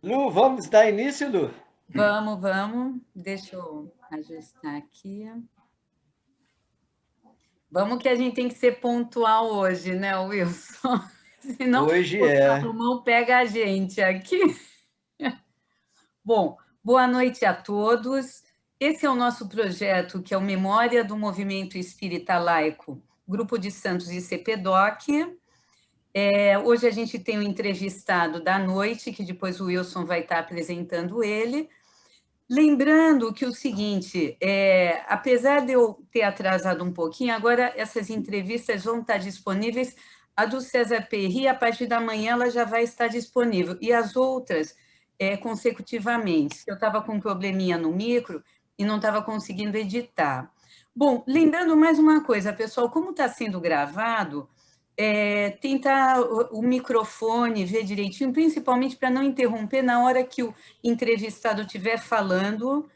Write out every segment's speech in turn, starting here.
Lu, vamos dar início, Lu? Vamos, vamos. Deixa eu ajustar aqui. Vamos que a gente tem que ser pontual hoje, né, Wilson? Senão Hoje o é. Salomão pega a gente aqui. Bom, boa noite a todos. Esse é o nosso projeto, que é o Memória do Movimento Espírita Laico, Grupo de Santos e CPDOC. Hoje a gente tem um entrevistado da noite, que depois o Wilson vai estar apresentando ele. Lembrando que o seguinte, apesar de eu ter atrasado um pouquinho, agora essas entrevistas vão estar disponíveis. A do César Perry, a partir da manhã, ela já vai estar disponível. E as outras, consecutivamente. Eu estava com um probleminha no micro e não estava conseguindo editar. Bom, lembrando mais uma coisa, pessoal, como está sendo gravado, tentar o microfone, ver direitinho, principalmente para não interromper na hora que o entrevistado estiver falando,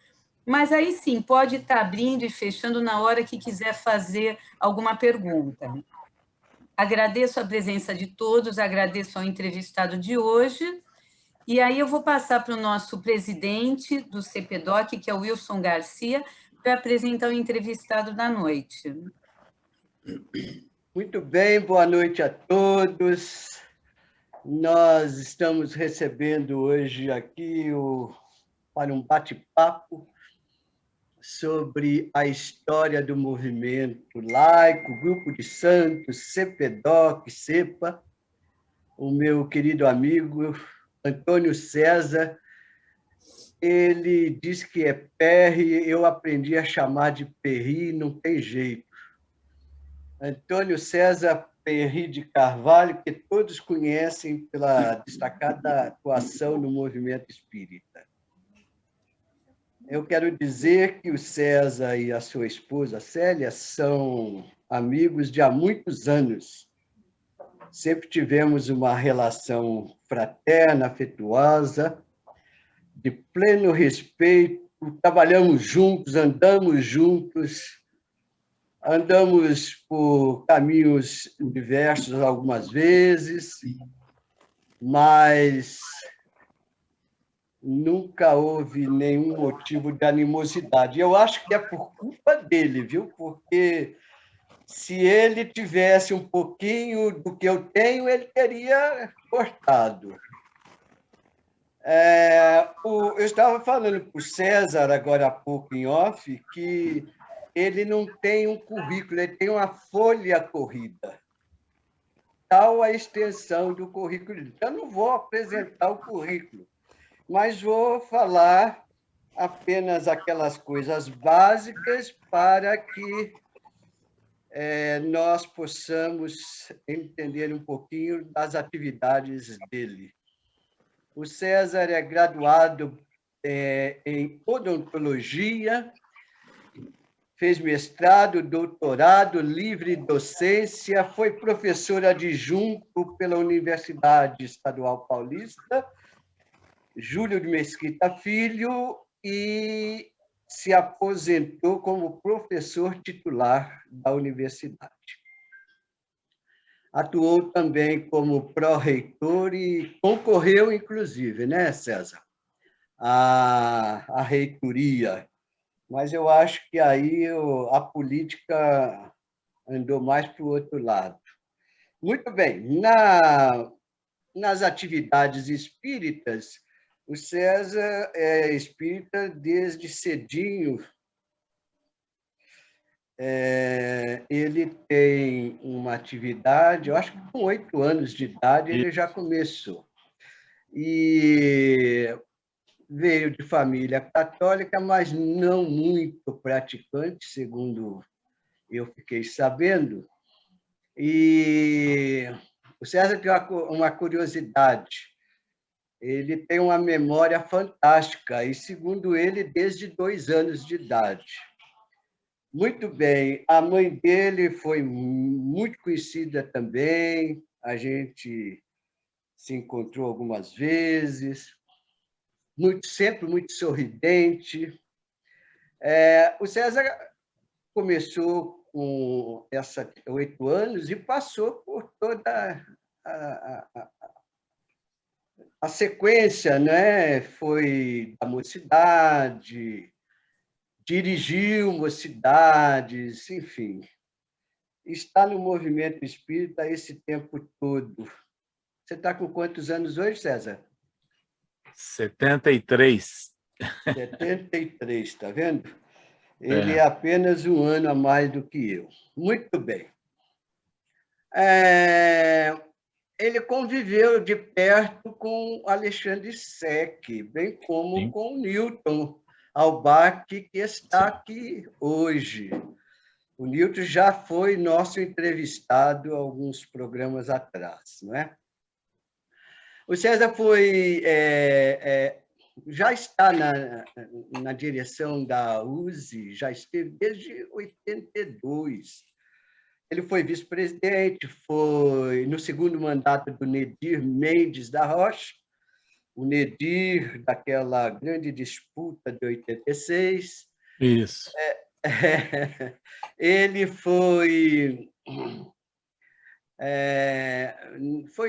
mas aí sim, pode estar abrindo e fechando na hora que quiser fazer alguma pergunta. Agradeço a presença de todos, agradeço ao entrevistado de hoje, e aí eu vou passar para o nosso presidente do CPDOC, que é o Wilson Garcia, para apresentar o entrevistado da noite. Muito bem, boa noite a todos. Nós estamos recebendo hoje aqui para um bate-papo sobre a história do movimento laico, Grupo de Santos, CPDOC, CEPA, o meu querido amigo Antônio César. Ele diz que é Perry, eu aprendi a chamar de Perry, não tem jeito. Antônio César Perry de Carvalho, que todos conhecem pela destacada atuação no movimento espírita. Eu quero dizer que o César e a sua esposa Célia são amigos de há muitos anos. Sempre tivemos uma relação fraterna, afetuosa, de pleno respeito, trabalhamos juntos, andamos por caminhos diversos algumas vezes, mas nunca houve nenhum motivo de animosidade. Eu acho que é por culpa dele, viu? Porque se ele tivesse um pouquinho do que eu tenho, ele teria cortado. Eu estava falando para o César, agora há pouco em off, que ele não tem um currículo, ele tem uma folha corrida. Tal a extensão do currículo. Eu não vou apresentar o currículo, mas vou falar apenas aquelas coisas básicas para que nós possamos entender um pouquinho das atividades dele. O César é graduado em odontologia, fez mestrado, doutorado, livre docência, foi professor adjunto pela Universidade Estadual Paulista, Júlio de Mesquita Filho, e se aposentou como professor titular da universidade. Atuou também como pró-reitor e concorreu, inclusive, né, César, à reitoria. Mas eu acho que aí a política andou mais para o outro lado. Muito bem, nas atividades espíritas, o César é espírita desde cedinho. Ele tem uma atividade, eu acho que com 8 anos de idade ele já começou. E veio de família católica, mas não muito praticante, segundo eu fiquei sabendo. E o César tem uma curiosidade. Ele tem uma memória fantástica, e, segundo ele, desde 2 anos de idade. Muito bem, a mãe dele foi muito conhecida também, a gente se encontrou algumas vezes, sempre muito sorridente. O César começou com 8 anos e passou por toda a sequência, né, foi da Mocidade, dirigiu mocidades, enfim, está no movimento espírita esse tempo todo. Você está com quantos anos hoje, César? 73. 73, está vendo? Ele é apenas um ano a mais do que eu. Muito bem. Ele conviveu de perto com Alexandre Sec, bem como Sim. com Newton Albach, que está aqui hoje. O Newton já foi nosso entrevistado alguns programas atrás, não é? O César já está na direção da USE, já esteve desde 82. Ele foi vice-presidente, foi no segundo mandato do Nedir Mendes da Rocha, o Nedir daquela grande disputa de 86. Isso. Ele foi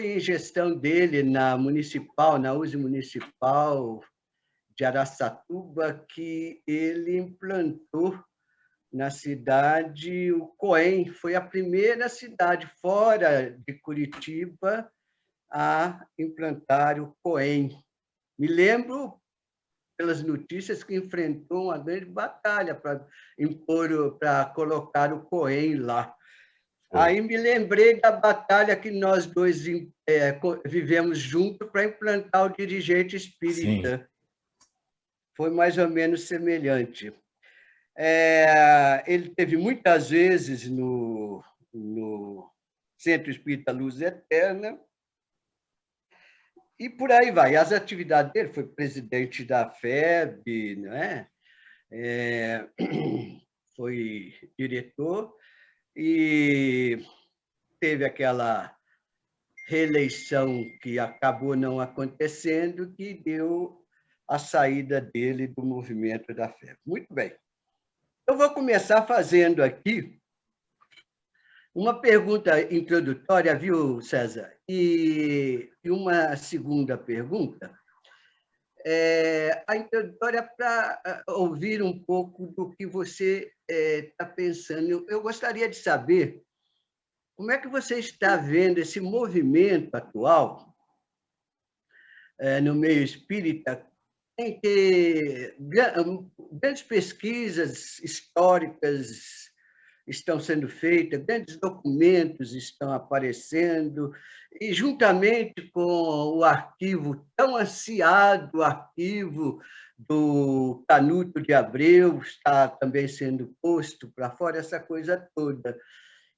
em gestão dele na municipal, na USE Municipal de Araçatuba, que ele implantou na cidade o COEM. Foi a primeira cidade fora de Curitiba a implantar o COEM. Me lembro, pelas notícias, que enfrentou uma grande batalha para colocar o COEM lá. Aí me lembrei da batalha que nós dois vivemos juntos para implantar o dirigente espírita. Sim. Foi mais ou menos semelhante. Ele teve muitas vezes no Centro Espírita Luz Eterna, e por aí vai. As atividades dele, foi presidente da FEB, não é? Foi diretor, e teve aquela reeleição que acabou não acontecendo, que deu a saída dele do movimento da FEB. Muito bem. Eu vou começar fazendo aqui uma pergunta introdutória, viu, César? E uma segunda pergunta. A introdutória para ouvir um pouco do que você está pensando. Eu gostaria de saber como é que você está vendo esse movimento atual no meio espírita, em que grandes pesquisas históricas estão sendo feitas, grandes documentos estão aparecendo, e juntamente com o arquivo, tão ansiado arquivo do Canuto de Abreu, está também sendo posto para fora, essa coisa toda.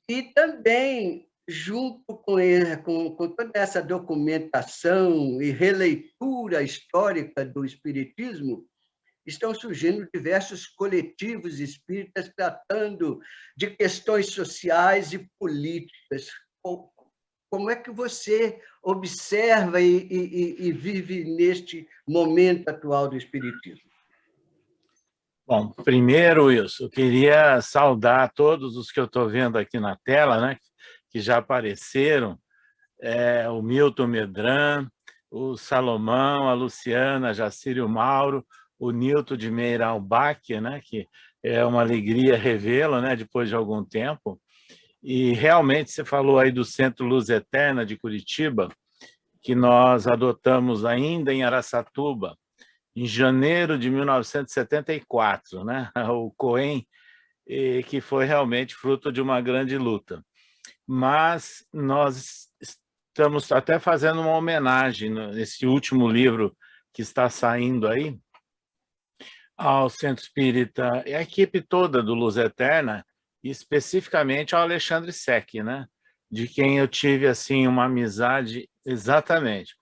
E também, junto com toda essa documentação e releitura histórica do Espiritismo, estão surgindo diversos coletivos espíritas tratando de questões sociais e políticas. Como é que você observa e vive neste momento atual do Espiritismo? Bom, primeiro, Wilson, eu queria saudar todos os que eu estou vendo aqui na tela, né, que já apareceram, o Milton Medran, o Salomão, a Luciana, Jacírio Mauro, o Nilton de Meira Albach, né, que é uma alegria revê-lo, né, depois de algum tempo. E realmente você falou aí do Centro Luz Eterna de Curitiba, que nós adotamos ainda em Araçatuba, em janeiro de 1974, né? O COEM, que foi realmente fruto de uma grande luta. Mas nós estamos até fazendo uma homenagem nesse último livro que está saindo aí, ao Centro Espírita, e a equipe toda do Luz Eterna, e especificamente ao Alexandre Sec, né? De quem eu tive assim uma amizade, exatamente,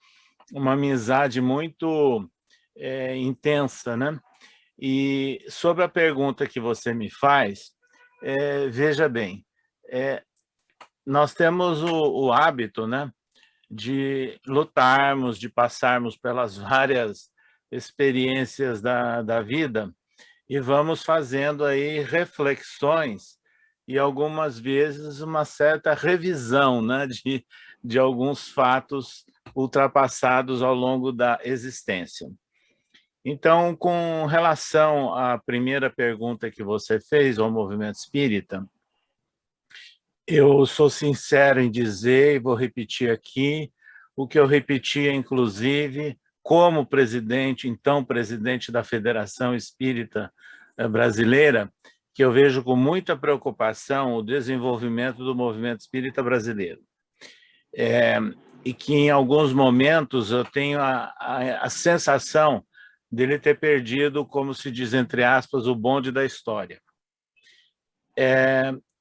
uma amizade muito intensa, né? E sobre a pergunta que você me faz, veja bem, nós temos o hábito, né, de lutarmos, de passarmos pelas várias experiências da vida e vamos fazendo aí reflexões e algumas vezes uma certa revisão, né, de alguns fatos ultrapassados ao longo da existência. Então, com relação à primeira pergunta que você fez ao movimento espírita, eu sou sincero em dizer, e vou repetir aqui, o que eu repetia, inclusive, como presidente, então presidente da Federação Espírita Brasileira, que eu vejo com muita preocupação o desenvolvimento do movimento espírita brasileiro. E que, em alguns momentos, eu tenho a sensação dele ter perdido, como se diz, entre aspas, o bonde da história.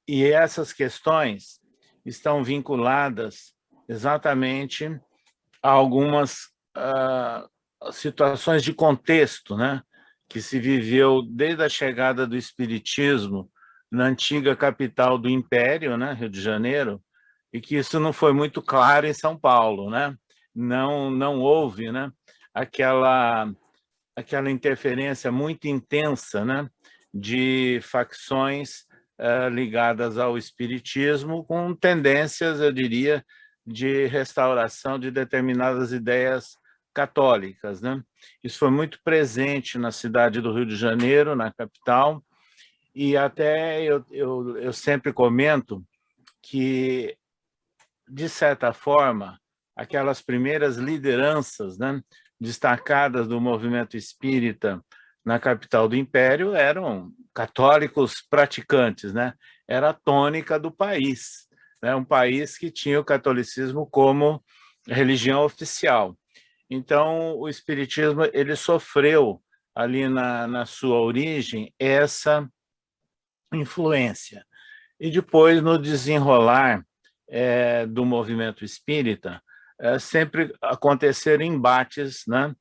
E essas questões estão vinculadas exatamente a algumas situações de contexto, né, que se viveu desde a chegada do Espiritismo na antiga capital do Império, né, Rio de Janeiro, e que isso não foi muito claro em São Paulo, né? Não houve, né, aquela interferência muito intensa, né, de facções ligadas ao espiritismo, com tendências, eu diria, de restauração de determinadas ideias católicas, né? Isso foi muito presente na cidade do Rio de Janeiro, na capital, e até eu sempre comento que, de certa forma, aquelas primeiras lideranças, né, destacadas do movimento espírita na capital do Império eram católicos praticantes, né? Era a tônica do país, né? Um país que tinha o catolicismo como religião oficial. Então, o espiritismo ele sofreu ali na sua origem essa influência. E depois, no desenrolar do movimento espírita, sempre aconteceram embates, né,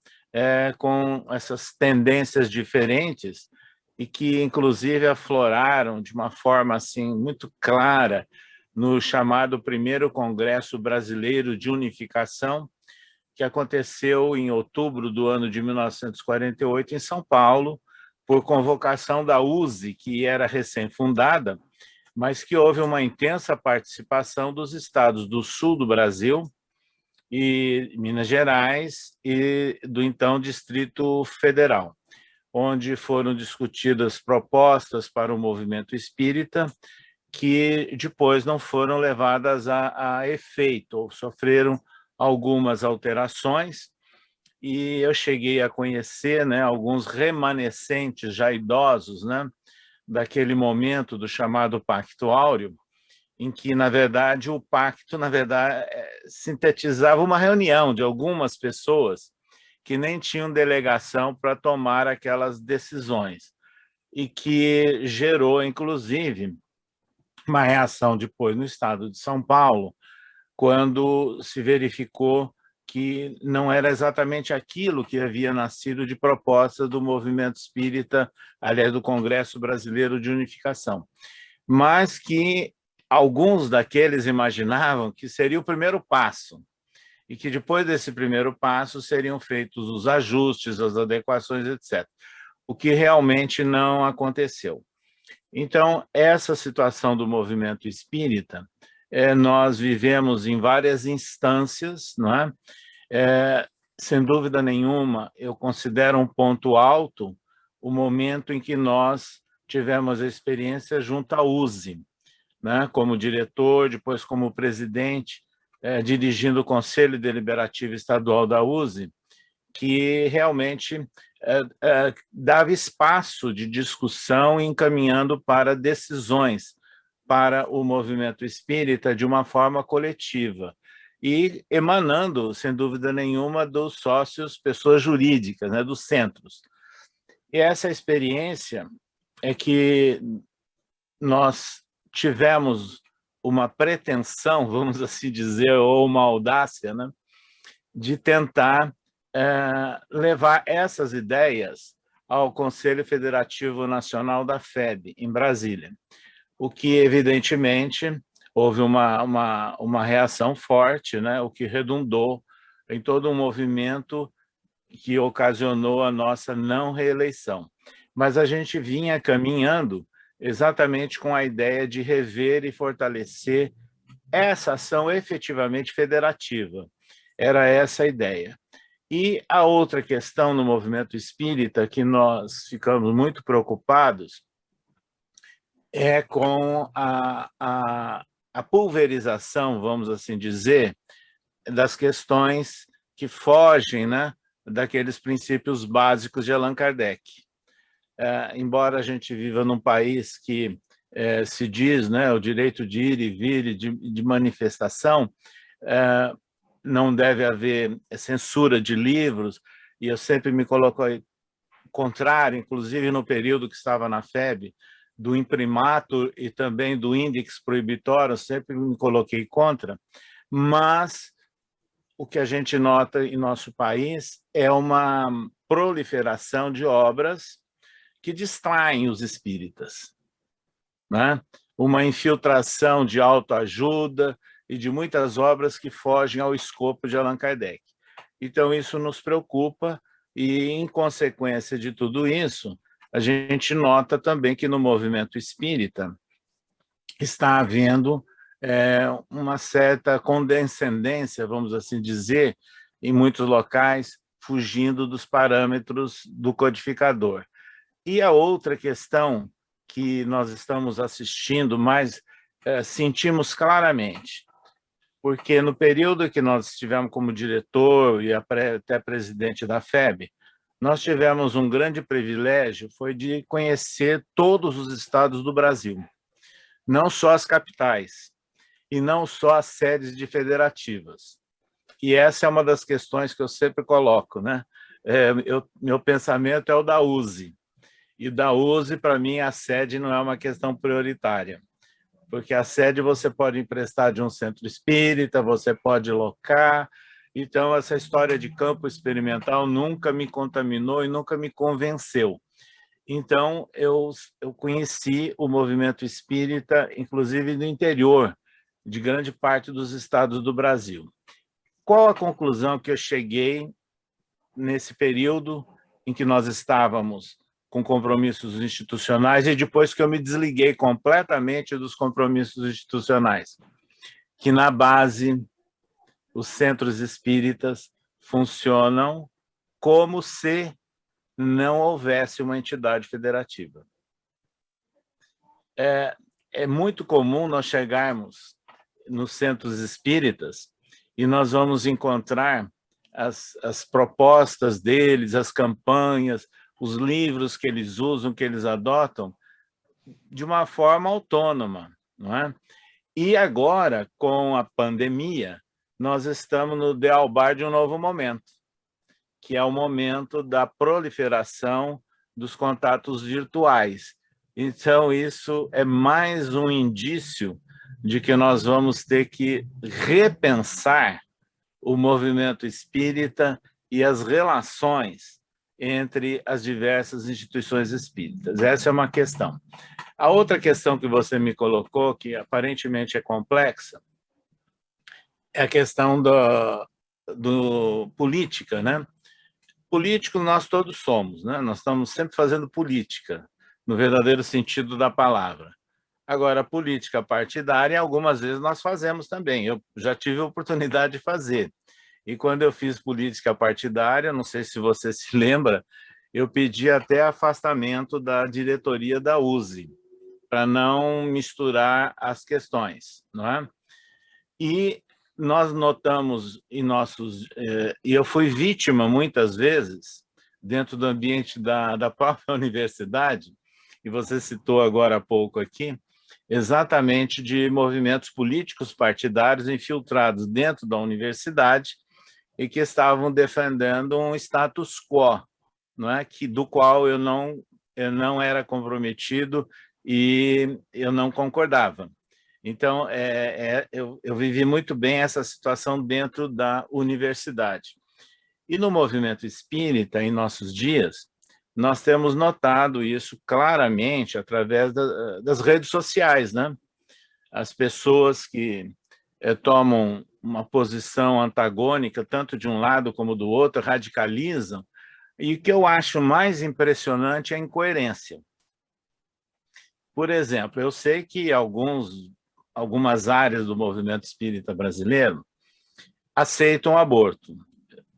com essas tendências diferentes e que, inclusive, afloraram de uma forma assim muito clara no chamado Primeiro Congresso Brasileiro de Unificação, que aconteceu em outubro do ano de 1948 em São Paulo, por convocação da USE, que era recém-fundada, mas que houve uma intensa participação dos estados do sul do Brasil, e Minas Gerais e do então Distrito Federal, onde foram discutidas propostas para o movimento espírita que depois não foram levadas a efeito, ou sofreram algumas alterações, e eu cheguei a conhecer, né, alguns remanescentes já idosos, né, daquele momento do chamado Pacto Áureo, em que, na verdade, o pacto, sintetizava uma reunião de algumas pessoas que nem tinham delegação para tomar aquelas decisões, e que gerou, inclusive, uma reação depois no estado de São Paulo, quando se verificou que não era exatamente aquilo que havia nascido de proposta do movimento espírita, aliás, do Congresso Brasileiro de Unificação, mas que alguns daqueles imaginavam que seria o primeiro passo, e que depois desse primeiro passo seriam feitos os ajustes, as adequações, etc. O que realmente não aconteceu. Então, essa situação do movimento espírita, nós vivemos em várias instâncias, não é? Sem dúvida nenhuma, eu considero um ponto alto o momento em que nós tivemos a experiência junto à USE, né, como diretor, depois como presidente, dirigindo o Conselho Deliberativo Estadual da USE, que realmente dava espaço de discussão e encaminhando para decisões para o movimento espírita de uma forma coletiva e emanando, sem dúvida nenhuma, dos sócios, pessoas jurídicas, né, dos centros. E essa experiência é que nós tivemos uma pretensão, vamos assim dizer, ou uma audácia, né, de tentar levar essas ideias ao Conselho Federativo Nacional da FEB, em Brasília, o que, evidentemente, houve uma reação forte, né, o que redundou em todo um movimento que ocasionou a nossa não reeleição. Mas a gente vinha caminhando exatamente com a ideia de rever e fortalecer essa ação efetivamente federativa. Era essa a ideia. E a outra questão no movimento espírita que nós ficamos muito preocupados é com a pulverização, vamos assim dizer, das questões que fogem, né, daqueles princípios básicos de Allan Kardec. Embora a gente viva num país que se diz, né, o direito de ir e vir e de manifestação, não deve haver censura de livros, e eu sempre me coloco aí contrário, inclusive no período que estava na FEB, do imprimato e também do índex proibitório, sempre me coloquei contra, mas o que a gente nota em nosso país é uma proliferação de obras que distraem os espíritas, né? Uma infiltração de autoajuda e de muitas obras que fogem ao escopo de Allan Kardec. Então, isso nos preocupa e, em consequência de tudo isso, a gente nota também que no movimento espírita está havendo uma certa condescendência, vamos assim dizer, em muitos locais, fugindo dos parâmetros do codificador. E a outra questão que nós estamos assistindo, mas sentimos claramente, porque no período que nós estivemos como diretor e até presidente da FEB, nós tivemos um grande privilégio, foi de conhecer todos os estados do Brasil, não só as capitais, e não só as sedes de federativas. E essa é uma das questões que eu sempre coloco, né? Meu pensamento é o da USE. E da USE, para mim, a sede não é uma questão prioritária, porque a sede você pode emprestar de um centro espírita, você pode locar. Então, essa história de campo experimental nunca me contaminou e nunca me convenceu. Então, eu conheci o movimento espírita, inclusive no interior de grande parte dos estados do Brasil. Qual a conclusão que eu cheguei nesse período em que nós estávamos com compromissos institucionais e depois que eu me desliguei completamente dos compromissos institucionais? Que na base, os centros espíritas funcionam como se não houvesse uma entidade federativa. É muito comum nós chegarmos nos centros espíritas e nós vamos encontrar as propostas deles, as campanhas, os livros que eles usam, que eles adotam, de uma forma autônoma, não é? E agora, com a pandemia, nós estamos no dealbar de um novo momento, que é o momento da proliferação dos contatos virtuais. Então, isso é mais um indício de que nós vamos ter que repensar o movimento espírita e as relações entre as diversas instituições espíritas. Essa é uma questão. A outra questão que você me colocou, que aparentemente é complexa, é a questão do política, né? Político nós todos somos, né? Nós estamos sempre fazendo política, no verdadeiro sentido da palavra. Agora, política partidária, algumas vezes nós fazemos também. Eu já tive a oportunidade de fazer. E quando eu fiz política partidária, não sei se você se lembra, eu pedi até afastamento da diretoria da USE, para não misturar as questões, não é? E nós notamos em nossos... E eu fui vítima, muitas vezes, dentro do ambiente da própria universidade, e você citou agora há pouco aqui, exatamente de movimentos políticos partidários infiltrados dentro da universidade e que estavam defendendo um status quo, não é? Do qual eu não era comprometido e eu não concordava. Então, eu vivi muito bem essa situação dentro da universidade. E no movimento espírita, em nossos dias, nós temos notado isso claramente através das redes sociais, né? As pessoas que tomam uma posição antagônica, tanto de um lado como do outro, radicalizam, e o que eu acho mais impressionante é a incoerência. Por exemplo, eu sei que algumas áreas do movimento espírita brasileiro aceitam o aborto.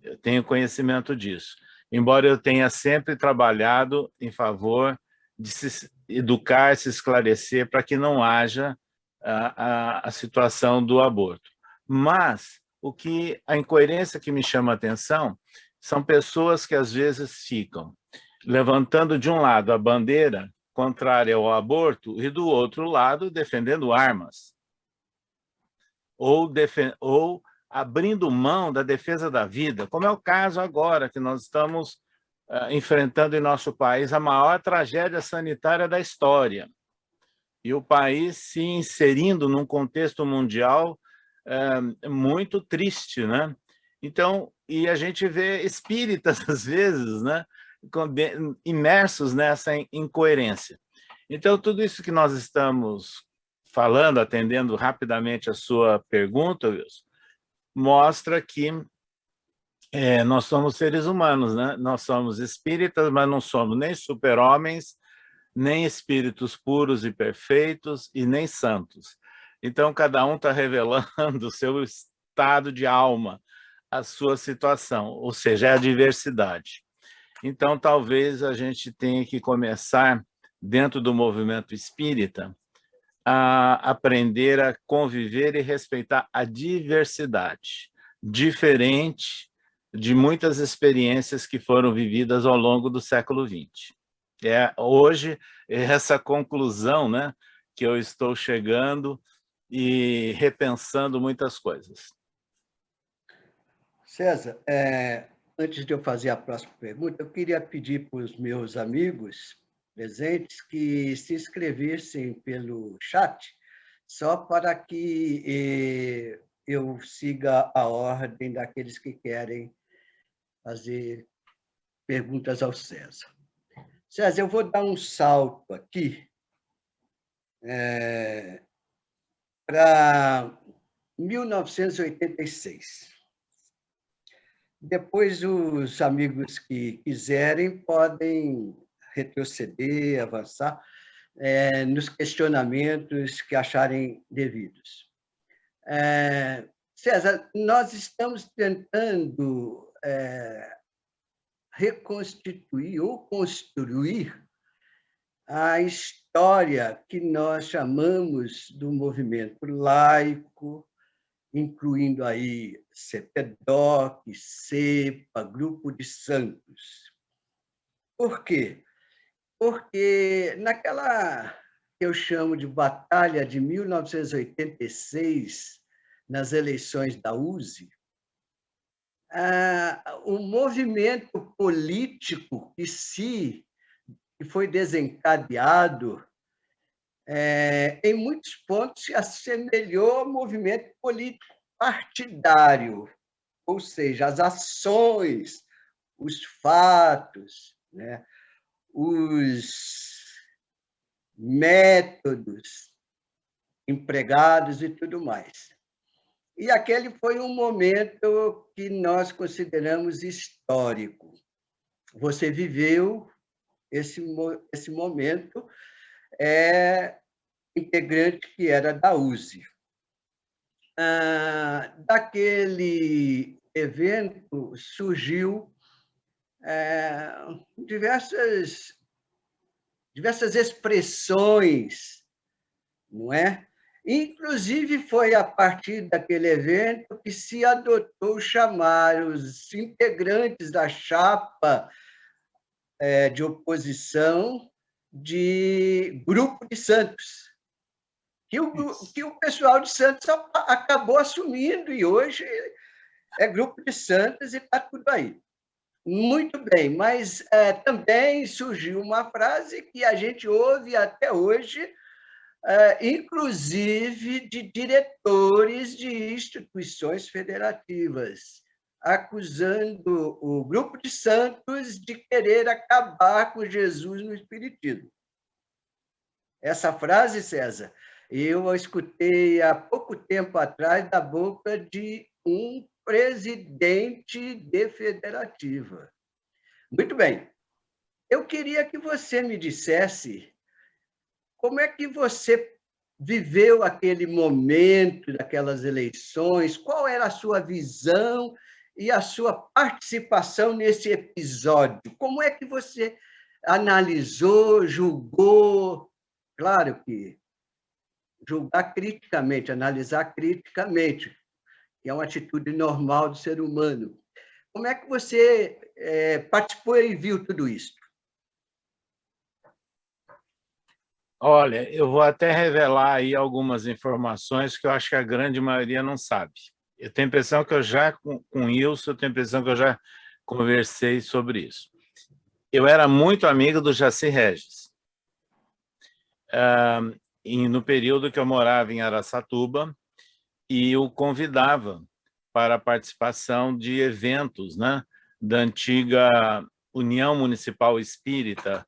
Eu tenho conhecimento disso. Embora eu tenha sempre trabalhado em favor de se educar, se esclarecer, para que não haja a situação do aborto. Mas a incoerência que me chama a atenção são pessoas que às vezes ficam levantando de um lado a bandeira contrária ao aborto e do outro lado defendendo armas. Ou abrindo mão da defesa da vida, como é o caso agora que nós estamos enfrentando em nosso país a maior tragédia sanitária da história. E o país se inserindo num contexto mundial muito triste, né? Então, e a gente vê espíritas, às vezes, né, imersos nessa incoerência. Então, tudo isso que nós estamos falando, atendendo rapidamente a sua pergunta, Wilson, mostra que nós somos seres humanos, né? Nós somos espíritas, mas não somos nem super-homens, nem espíritos puros e perfeitos, e nem santos. Então, cada um está revelando o seu estado de alma, a sua situação, ou seja, é a diversidade. Então, talvez a gente tenha que começar, dentro do movimento espírita, a aprender a conviver e respeitar a diversidade, diferente de muitas experiências que foram vividas ao longo do século XX. Hoje, essa conclusão, né, que eu estou chegando e repensando muitas coisas. César, antes de eu fazer a próxima pergunta, eu queria pedir para os meus amigos presentes que se inscrevessem pelo chat, só para que eu siga a ordem daqueles que querem fazer perguntas ao César. César, eu vou dar um salto aqui para 1986. Depois, os amigos que quiserem podem retroceder, avançar nos questionamentos que acharem devidos. César, nós estamos tentando reconstituir ou construir a história que nós chamamos do movimento laico, incluindo aí CPDOC, CEPA, Grupo de Santos. Por quê? Porque naquela que eu chamo de Batalha de 1986, nas eleições da USE, o movimento político que foi desencadeado, em muitos pontos, se assemelhou ao movimento político partidário, ou seja, as ações, os fatos, né, os métodos empregados e tudo mais. E aquele foi um momento que nós consideramos histórico. Você viveu esse momento, integrante que era da USE. Daquele evento surgiu diversas expressões, não é? Inclusive, foi a partir daquele evento que se adotou chamar os integrantes da chapa de oposição de Grupo de Santos, que o pessoal de Santos acabou assumindo, e hoje é Grupo de Santos e está tudo aí. Muito bem, mas também surgiu uma frase que a gente ouve até hoje, inclusive de diretores de instituições federativas, acusando o Grupo de Santos de querer acabar com Jesus no Espiritismo. Essa frase, César, eu a escutei há pouco tempo atrás da boca de um presidente de federativa. Muito bem. Eu queria que você me dissesse como é que você viveu aquele momento daquelas eleições? Qual era a sua visão e a sua participação nesse episódio? Como é que você analisou, julgou? Claro que julgar criticamente, analisar criticamente, que é uma atitude normal do ser humano. Como é que você participou e viu tudo isso? Olha, eu vou até revelar aí algumas informações que eu acho que a grande maioria não sabe. Eu tenho a impressão que eu já, com o Wilson, eu tenho a impressão que eu já conversei sobre isso. Eu era muito amigo do Jaci Regis. No período que eu morava em Araçatuba, e o convidava para a participação de eventos, né, da antiga União Municipal Espírita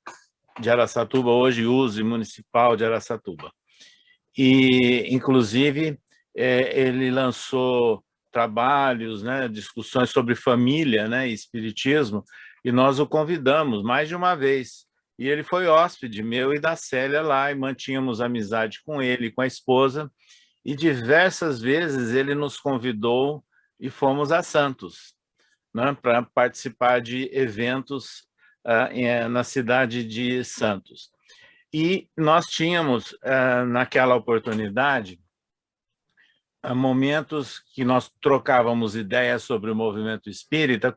de Araçatuba, hoje USE Municipal de Araçatuba. E, inclusive, ele lançou trabalhos, né, discussões sobre família, né, e espiritismo, e nós o convidamos mais de uma vez. E ele foi hóspede meu e da Célia lá, e mantínhamos amizade com ele e com a esposa, e diversas vezes ele nos convidou e fomos a Santos, né, para participar de eventos na cidade de Santos. E nós tínhamos, naquela oportunidade, momentos que nós trocávamos ideias sobre o movimento espírita,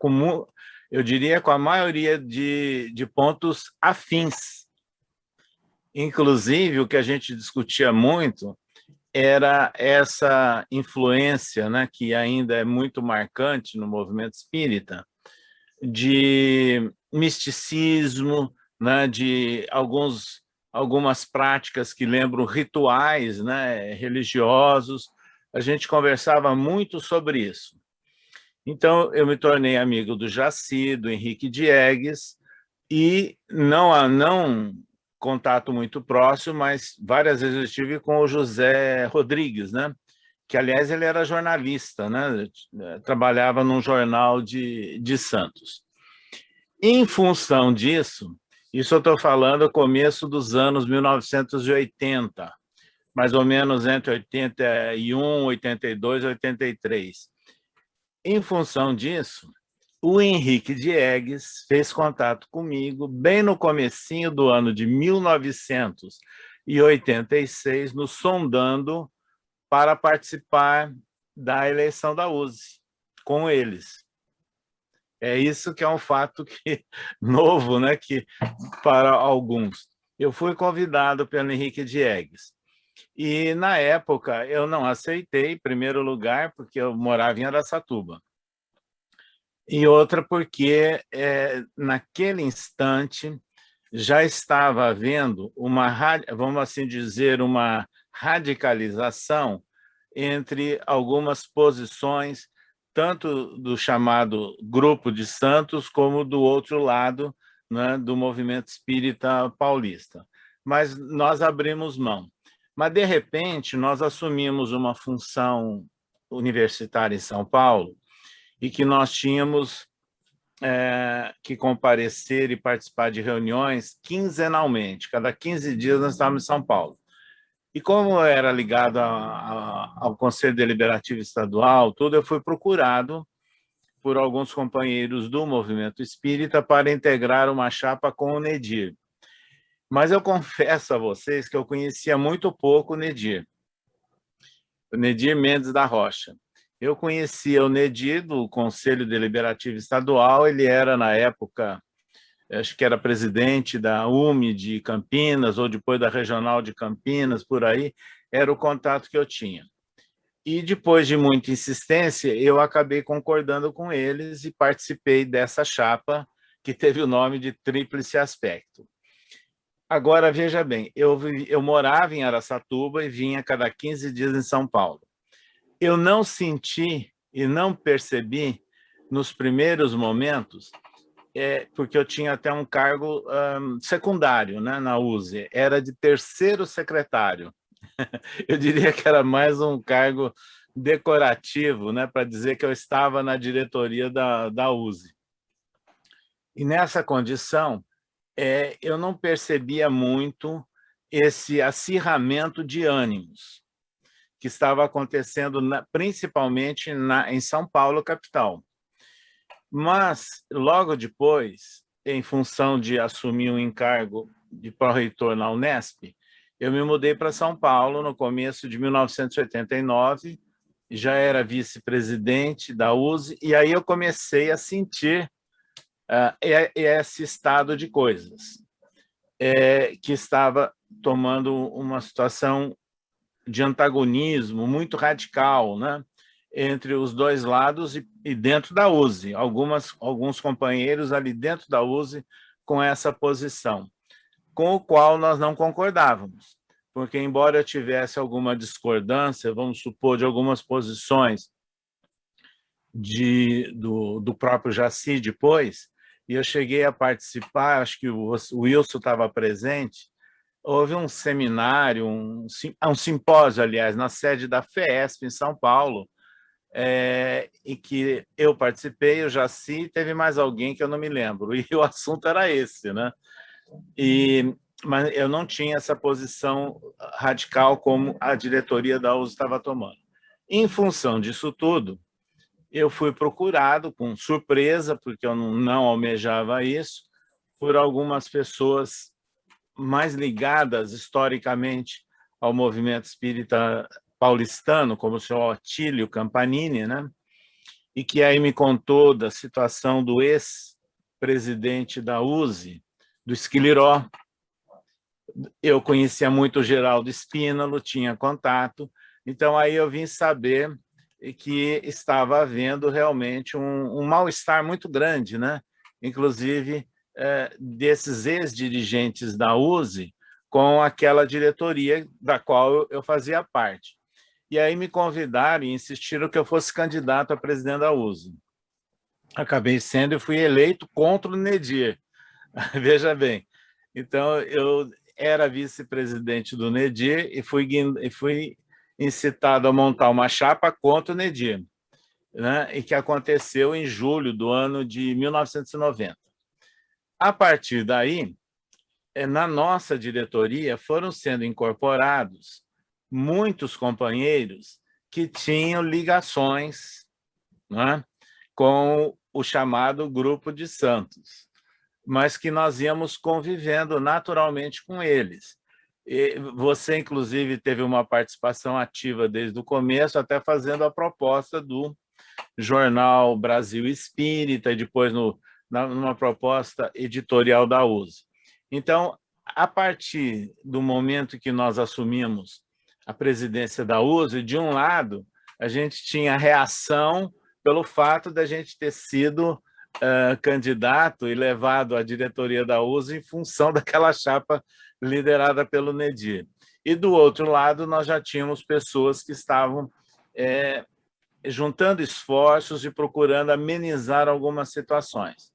eu diria, com a maioria de pontos afins. Inclusive, o que a gente discutia muito era essa influência, né, que ainda é muito marcante no movimento espírita, de misticismo, né, de algumas práticas que lembram rituais, né, religiosos. A gente conversava muito sobre isso. Então, eu me tornei amigo do Jaci, do Henrique Diegues, e não contato muito próximo, mas várias vezes eu estive com o José Rodrigues, né? Que, aliás, ele era jornalista, né? Trabalhava num jornal de Santos. Em função disso, isso eu estou falando começo dos anos 1980, mais ou menos entre 81, 82 e 83. Em função disso, o Henrique Diegues fez contato comigo bem no comecinho do ano de 1986, nos sondando para participar da eleição da USE com eles. É isso que é um fato novo, né, que, para alguns. Eu fui convidado pelo Henrique Diegues. E, na época, eu não aceitei, em primeiro lugar, porque eu morava em Araçatuba. E outra porque, naquele instante, já estava havendo vamos assim dizer, uma radicalização entre algumas posições, tanto do chamado Grupo de Santos, como do outro lado, né, do movimento espírita paulista. Mas nós abrimos mão. Mas, de repente, nós assumimos uma função universitária em São Paulo, e que nós tínhamos que comparecer e participar de reuniões quinzenalmente. Cada 15 dias nós estávamos em São Paulo. E como eu era ligado ao Conselho Deliberativo Estadual, eu fui procurado por alguns companheiros do movimento espírita para integrar uma chapa com o Nedir. Mas eu confesso a vocês que eu conhecia muito pouco o Nedir Mendes da Rocha. Eu conhecia o Nedir do Conselho Deliberativo Estadual, ele era, na época, acho que era presidente da UME de Campinas, ou depois da Regional de Campinas, por aí, era o contato que eu tinha. E depois de muita insistência, eu acabei concordando com eles e participei dessa chapa, que teve o nome de Tríplice Aspecto. Agora, veja bem, eu morava em Araçatuba e vinha a cada 15 dias em São Paulo. Eu não senti e não percebi, nos primeiros momentos, porque eu tinha até um cargo secundário, né, na USE, era de terceiro secretário. Eu diria que era mais um cargo decorativo, né, para dizer que eu estava na diretoria da USE. E nessa condição, eu não percebia muito esse acirramento de ânimos que estava acontecendo principalmente em São Paulo, capital. Mas, logo depois, em função de assumir um encargo de pró-reitor na Unesp, eu me mudei para São Paulo no começo de 1989, já era vice-presidente da USE, e aí eu comecei a sentir esse estado de coisas, que estava tomando uma situação de antagonismo muito radical, né, entre os dois lados e dentro da USE, alguns companheiros ali dentro da USE com essa posição, com o qual nós não concordávamos, porque embora eu tivesse alguma discordância, vamos supor, de algumas posições do próprio Jaci depois, e eu cheguei a participar, acho que o Wilson estava presente, houve um seminário, um simpósio, aliás, na sede da FEESP, em São Paulo, em que eu participei, o Jaci, teve mais alguém que eu não me lembro, e o assunto era esse, né? Mas eu não tinha essa posição radical como a diretoria da USE estava tomando. Em função disso tudo, eu fui procurado com surpresa, porque eu não almejava isso, por algumas pessoas mais ligadas historicamente ao movimento espírita paulistano, como o senhor Otílio Campanini, né? E que aí me contou da situação do ex-presidente da USE, do Esquiliró. Eu conhecia muito o Geraldo Spínolo, tinha contato, então aí eu vim saber que estava havendo realmente um mal-estar muito grande, né? Inclusive desses ex-dirigentes da USE com aquela diretoria da qual eu fazia parte. E aí me convidaram e insistiram que eu fosse candidato a presidente da USE. Acabei sendo e fui eleito contra o Nedir. Veja bem. Então, eu era vice-presidente do Nedir e fui incitado a montar uma chapa contra o Nedir, né? E que aconteceu em julho do ano de 1990. A partir daí, na nossa diretoria foram sendo incorporados muitos companheiros que tinham ligações, né, com o chamado Grupo de Santos, mas que nós íamos convivendo naturalmente com eles. E você, inclusive, teve uma participação ativa desde o começo, até fazendo a proposta do jornal Brasil Espírita, e depois numa proposta editorial da USE. Então, a partir do momento que nós assumimos a presidência da USE, de um lado, a gente tinha reação pelo fato de a gente ter sido candidato e levado à diretoria da USE em função daquela chapa liderada pelo Nedir. E, do outro lado, nós já tínhamos pessoas que estavam juntando esforços e procurando amenizar algumas situações.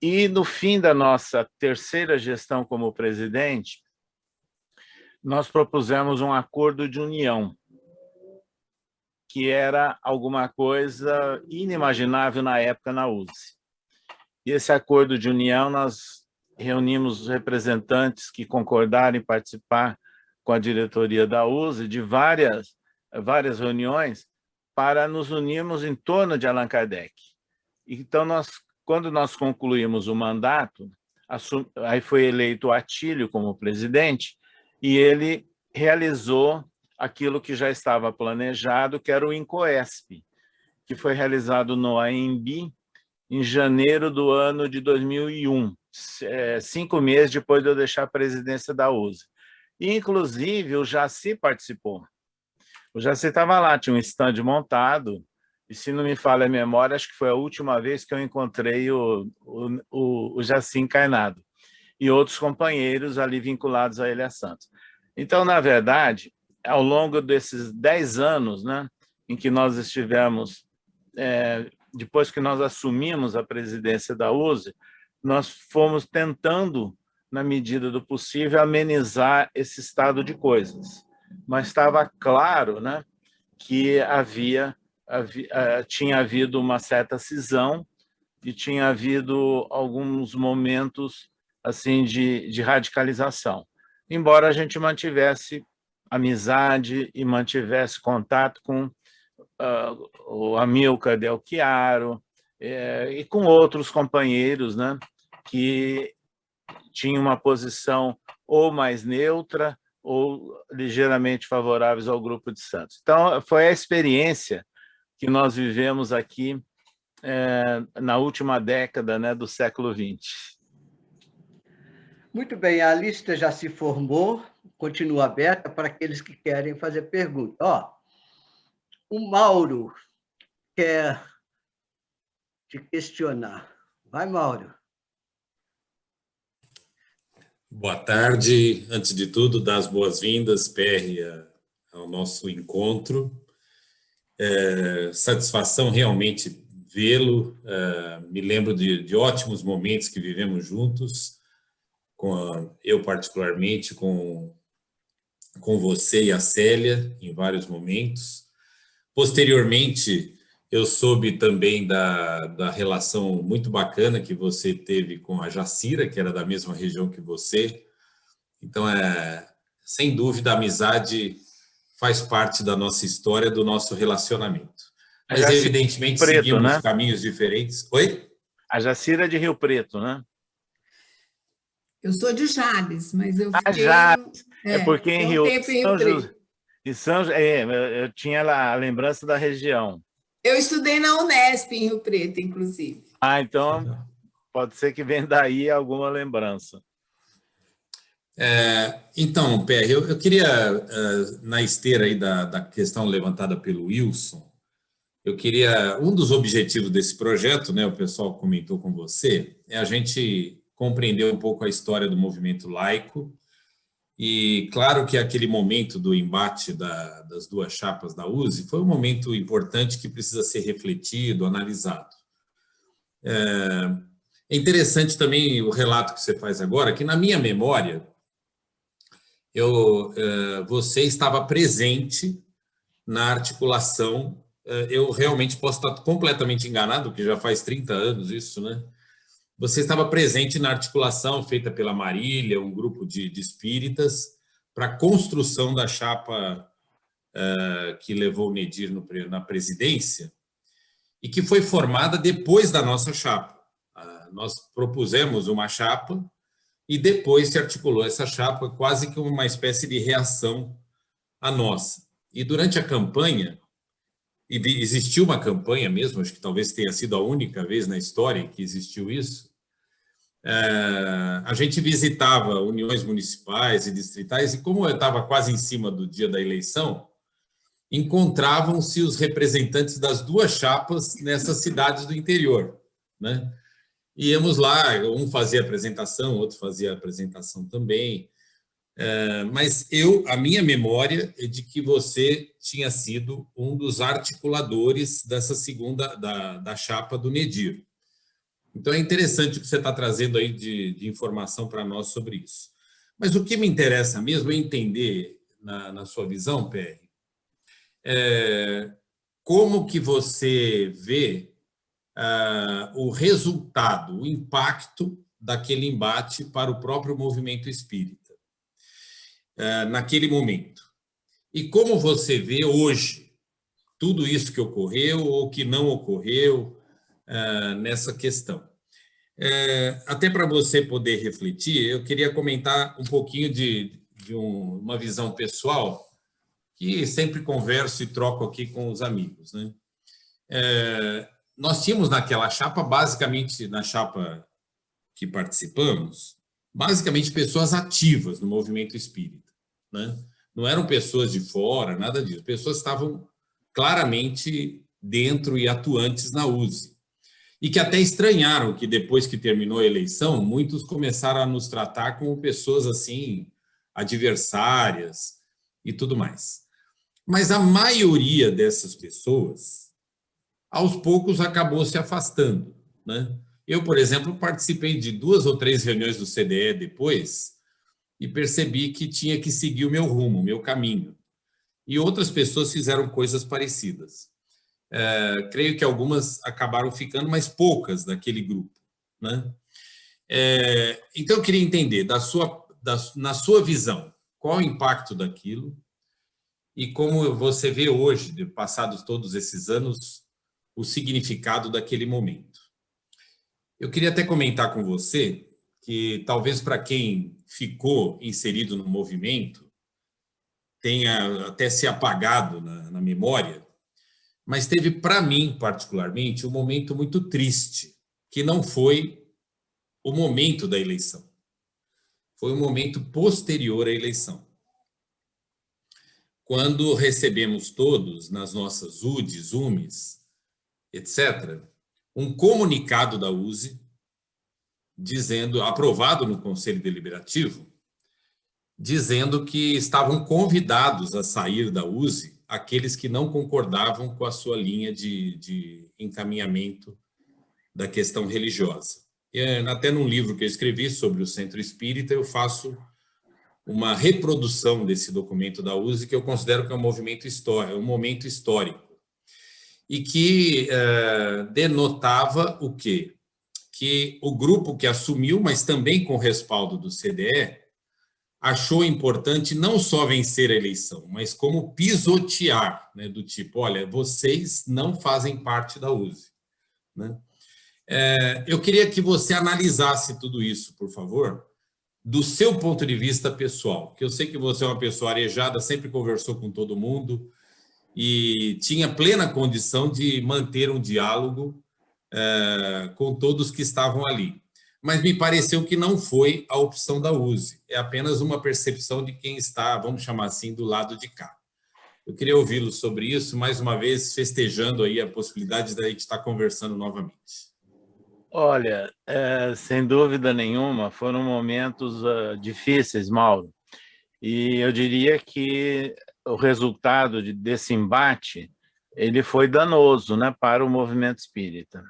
E, no fim da nossa terceira gestão como presidente, nós propusemos um acordo de união, que era alguma coisa inimaginável na época na USE. E esse acordo de união, nós reunimos os representantes que concordaram em participar com a diretoria da USE de várias reuniões para nos unirmos em torno de Allan Kardec. Então, quando nós concluímos o mandato, aí foi eleito o Atílio como presidente, e ele realizou aquilo que já estava planejado, que era o INCOESP, que foi realizado no AMB em janeiro do ano de 2001, 5 meses depois de eu deixar a presidência da USE. E, inclusive, o Jaci participou. O Jaci estava lá, tinha um stand montado, e, se não me falha a memória, acho que foi a última vez que eu encontrei o Jaci encarnado, e outros companheiros ali vinculados a Ilha Santos. Então, na verdade, ao longo desses 10 anos, né, em que nós estivemos, depois que nós assumimos a presidência da USE, nós fomos tentando, na medida do possível, amenizar esse estado de coisas. Mas estava claro, né, que tinha havido uma certa cisão e tinha havido alguns momentos assim de radicalização. embora a gente mantivesse amizade e mantivesse contato com o Amilcar Del Chiaro e com outros companheiros, né, que tinham uma posição ou mais neutra ou ligeiramente favoráveis ao Grupo de Santos. Então, foi a experiência que nós vivemos aqui na última década, né, do século XX. Muito bem, a lista já se formou, continua aberta para aqueles que querem fazer pergunta. O Mauro quer te questionar. Vai, Mauro. Boa tarde. Antes de tudo, dar as boas-vindas, PR, ao nosso encontro. Satisfação realmente vê-lo. Me lembro de ótimos momentos que vivemos juntos, eu particularmente, com você e a Célia, em vários momentos. Posteriormente, eu soube também da relação muito bacana que você teve com a Jacira, que era da mesma região que você. Então, sem dúvida, a amizade faz parte da nossa história, do nosso relacionamento. Mas, evidentemente, seguimos, né, caminhos diferentes. Oi? A Jacira é de Rio Preto, né? Eu sou de Jales, mas eu fiquei... Jales. Porque em Rio Preto. Eu tinha a lembrança da região. Eu estudei na Unesp, em Rio Preto, inclusive. Então, pode ser que venha daí alguma lembrança. Então, PR, eu queria, na esteira aí da questão levantada pelo Wilson, um dos objetivos desse projeto, né, o pessoal comentou com você, é a gente compreender um pouco a história do movimento laico. E claro que aquele momento do embate das duas chapas da USE foi um momento importante que precisa ser refletido, analisado. É interessante também o relato que você faz agora, que na minha memória, você estava presente na articulação. Eu realmente posso estar completamente enganado, porque já faz 30 anos isso, né? Você estava presente na articulação feita pela Marília, um grupo de espíritas, para a construção da chapa que levou o Nedir na presidência e que foi formada depois da nossa chapa. Nós propusemos uma chapa e depois se articulou essa chapa, quase que uma espécie de reação à nossa. E durante a campanha, e existiu uma campanha mesmo, acho que talvez tenha sido a única vez na história que existiu isso, a gente visitava uniões municipais e distritais e, como eu estava quase em cima do dia da eleição, encontravam-se os representantes das duas chapas nessas cidades do interior, né? Íamos lá, um fazia apresentação, outro fazia apresentação também, mas a minha memória é de que você tinha sido um dos articuladores dessa segunda, da chapa do Nedir. Então, é interessante o que você está trazendo aí de informação para nós sobre isso. Mas o que me interessa mesmo é entender, na sua visão, PR, como que você vê o resultado, o impacto daquele embate para o próprio movimento espírita, naquele momento. E como você vê hoje tudo isso que ocorreu ou que não ocorreu nessa questão. Até para você poder refletir, eu queria comentar um pouquinho de uma visão pessoal, que sempre converso e troco aqui com os amigos, né? Nós tínhamos naquela chapa, basicamente, na chapa que participamos, basicamente pessoas ativas no movimento espírita, né? Não eram pessoas de fora, nada disso. Pessoas que estavam claramente dentro e atuantes na USE. E que até estranharam que, depois que terminou a eleição, muitos começaram a nos tratar como pessoas assim, adversárias e tudo mais. Mas a maioria dessas pessoas, aos poucos, acabou se afastando, né? Eu, por exemplo, participei de 2 ou 3 reuniões do CDE depois e percebi que tinha que seguir o meu rumo, o meu caminho. E outras pessoas fizeram coisas parecidas. Creio que algumas acabaram ficando, mas poucas daquele grupo, né? Então, eu queria entender, na sua visão, qual o impacto daquilo e como você vê hoje, passados todos esses anos, o significado daquele momento. Eu queria até comentar com você que talvez para quem ficou inserido no movimento tenha até se apagado na memória, mas teve para mim, particularmente, um momento muito triste, que não foi o momento da eleição. Foi um momento posterior à eleição. Quando recebemos todos, nas nossas UDs, UMES, etc., um comunicado da USE, dizendo, aprovado no Conselho Deliberativo, dizendo que estavam convidados a sair da USE aqueles que não concordavam com a sua linha de encaminhamento da questão religiosa. Até num livro que eu escrevi sobre o Centro Espírita, eu faço uma reprodução desse documento da USE, que eu considero que é um movimento histórico, um momento histórico, e que denotava o quê? Que o grupo que assumiu, mas também com respaldo do CDE, achou importante não só vencer a eleição, mas como pisotear, né, do tipo, olha, vocês não fazem parte da USE. Né? Eu queria que você analisasse tudo isso, por favor, do seu ponto de vista pessoal, que eu sei que você é uma pessoa arejada, sempre conversou com todo mundo e tinha plena condição de manter um diálogo com todos que estavam ali. Mas me pareceu que não foi a opção da USE, é apenas uma percepção de quem está, vamos chamar assim, do lado de cá. Eu queria ouvi-lo sobre isso, mais uma vez, festejando aí a possibilidade da gente estar conversando novamente. Olha, sem dúvida nenhuma, foram momentos difíceis, Mauro. E eu diria que o resultado desse embate ele foi danoso, né, para o movimento espírita.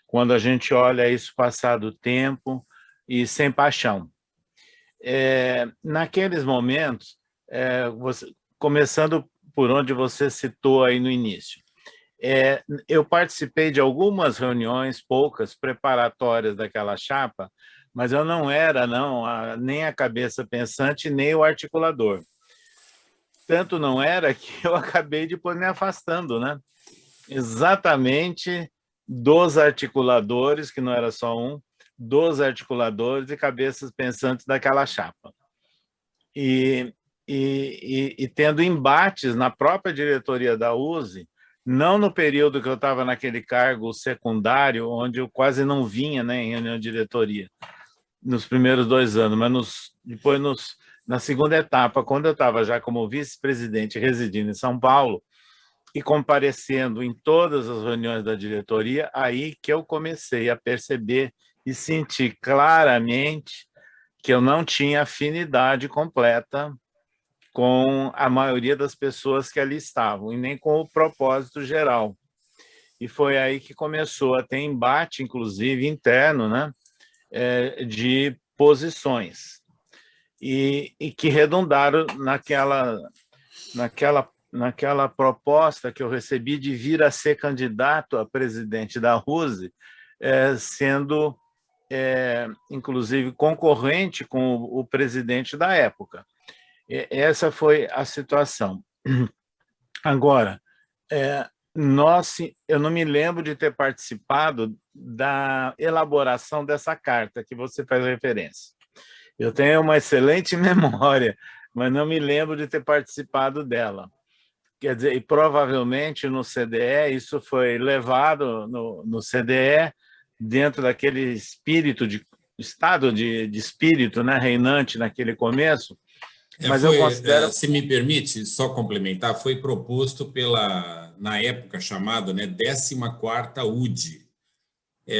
Quando a gente olha isso passado o tempo e sem paixão. Naqueles momentos, começando por onde você citou aí no início, eu participei de algumas reuniões, poucas, preparatórias daquela chapa, mas eu não era nem a cabeça pensante, nem o articulador. Tanto não era que eu acabei depois me afastando, né? Exatamente dos articuladores, que não era só um, dos articuladores e cabeças pensantes daquela chapa. E tendo embates na própria diretoria da USE, não no período que eu estava naquele cargo secundário, onde eu quase não vinha, né, em reunião de diretoria, nos primeiros 2 anos, mas depois na segunda etapa, quando eu estava já como vice-presidente residindo em São Paulo, e comparecendo em todas as reuniões da diretoria, aí que eu comecei a perceber e sentir claramente que eu não tinha afinidade completa com a maioria das pessoas que ali estavam, e nem com o propósito geral. E foi aí que começou a ter embate, inclusive interno, né, de posições, e que redundaram naquela proposta que eu recebi de vir a ser candidato a presidente da USE, sendo, inclusive, concorrente com o presidente da época. Essa foi a situação. Agora, eu não me lembro de ter participado da elaboração dessa carta que você faz referência. Eu tenho uma excelente memória, mas não me lembro de ter participado dela. Quer dizer, e provavelmente no CDE, isso foi levado no CDE, dentro daquele estado de espírito, né, reinante naquele começo. Mas eu considero... Se me permite só complementar, foi proposto na época chamada, né, 14ª UD,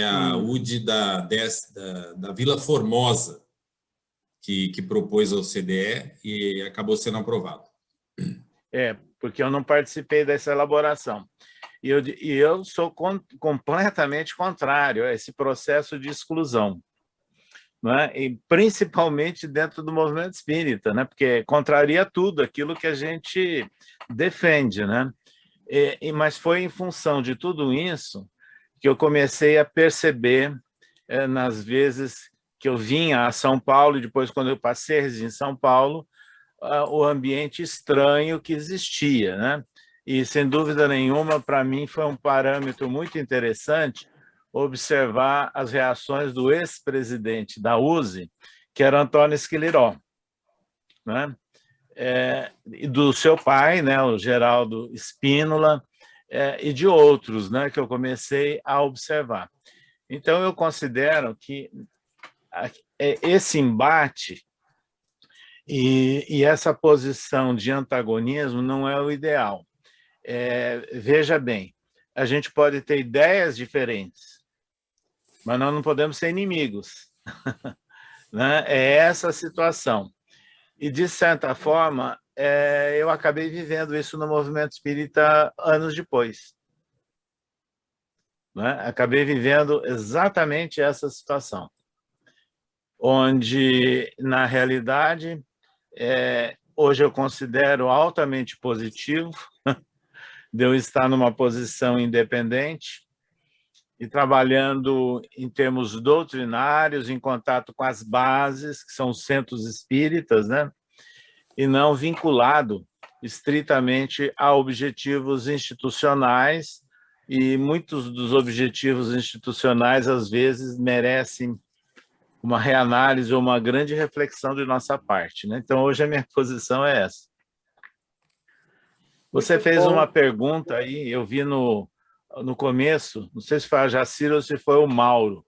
a UD da Vila Formosa, que propôs ao CDE e acabou sendo aprovado. Porque eu não participei dessa elaboração. E eu sou completamente contrário a esse processo de exclusão, né? E principalmente dentro do movimento espírita, né? Porque contraria tudo aquilo que a gente defende, né? Mas foi em função de tudo isso que eu comecei a perceber, nas vezes que eu vinha a São Paulo, e depois, quando eu passei a residir em São Paulo, o ambiente estranho que existia, né? E, sem dúvida nenhuma, para mim foi um parâmetro muito interessante observar as reações do ex-presidente da USE, que era Antônio Esquiliró, né? E do seu pai, né, o Geraldo Spínola, e de outros, né, que eu comecei a observar. Então, eu considero que esse embate e essa posição de antagonismo não é o ideal. Veja bem, a gente pode ter ideias diferentes, mas nós não podemos ser inimigos. Né? É essa a situação. E, de certa forma, eu acabei vivendo isso no movimento espírita anos depois. Né? Acabei vivendo exatamente essa situação, onde, na realidade, hoje eu considero altamente positivo de eu estar numa posição independente e trabalhando em termos doutrinários, em contato com as bases, que são os centros espíritas, né? E não vinculado estritamente a objetivos institucionais, e muitos dos objetivos institucionais, às vezes, merecem uma reanálise ou uma grande reflexão de nossa parte, né? Então, hoje a minha posição é essa. Você fez uma pergunta aí, eu vi no começo, não sei se foi a Jacira ou se foi o Mauro,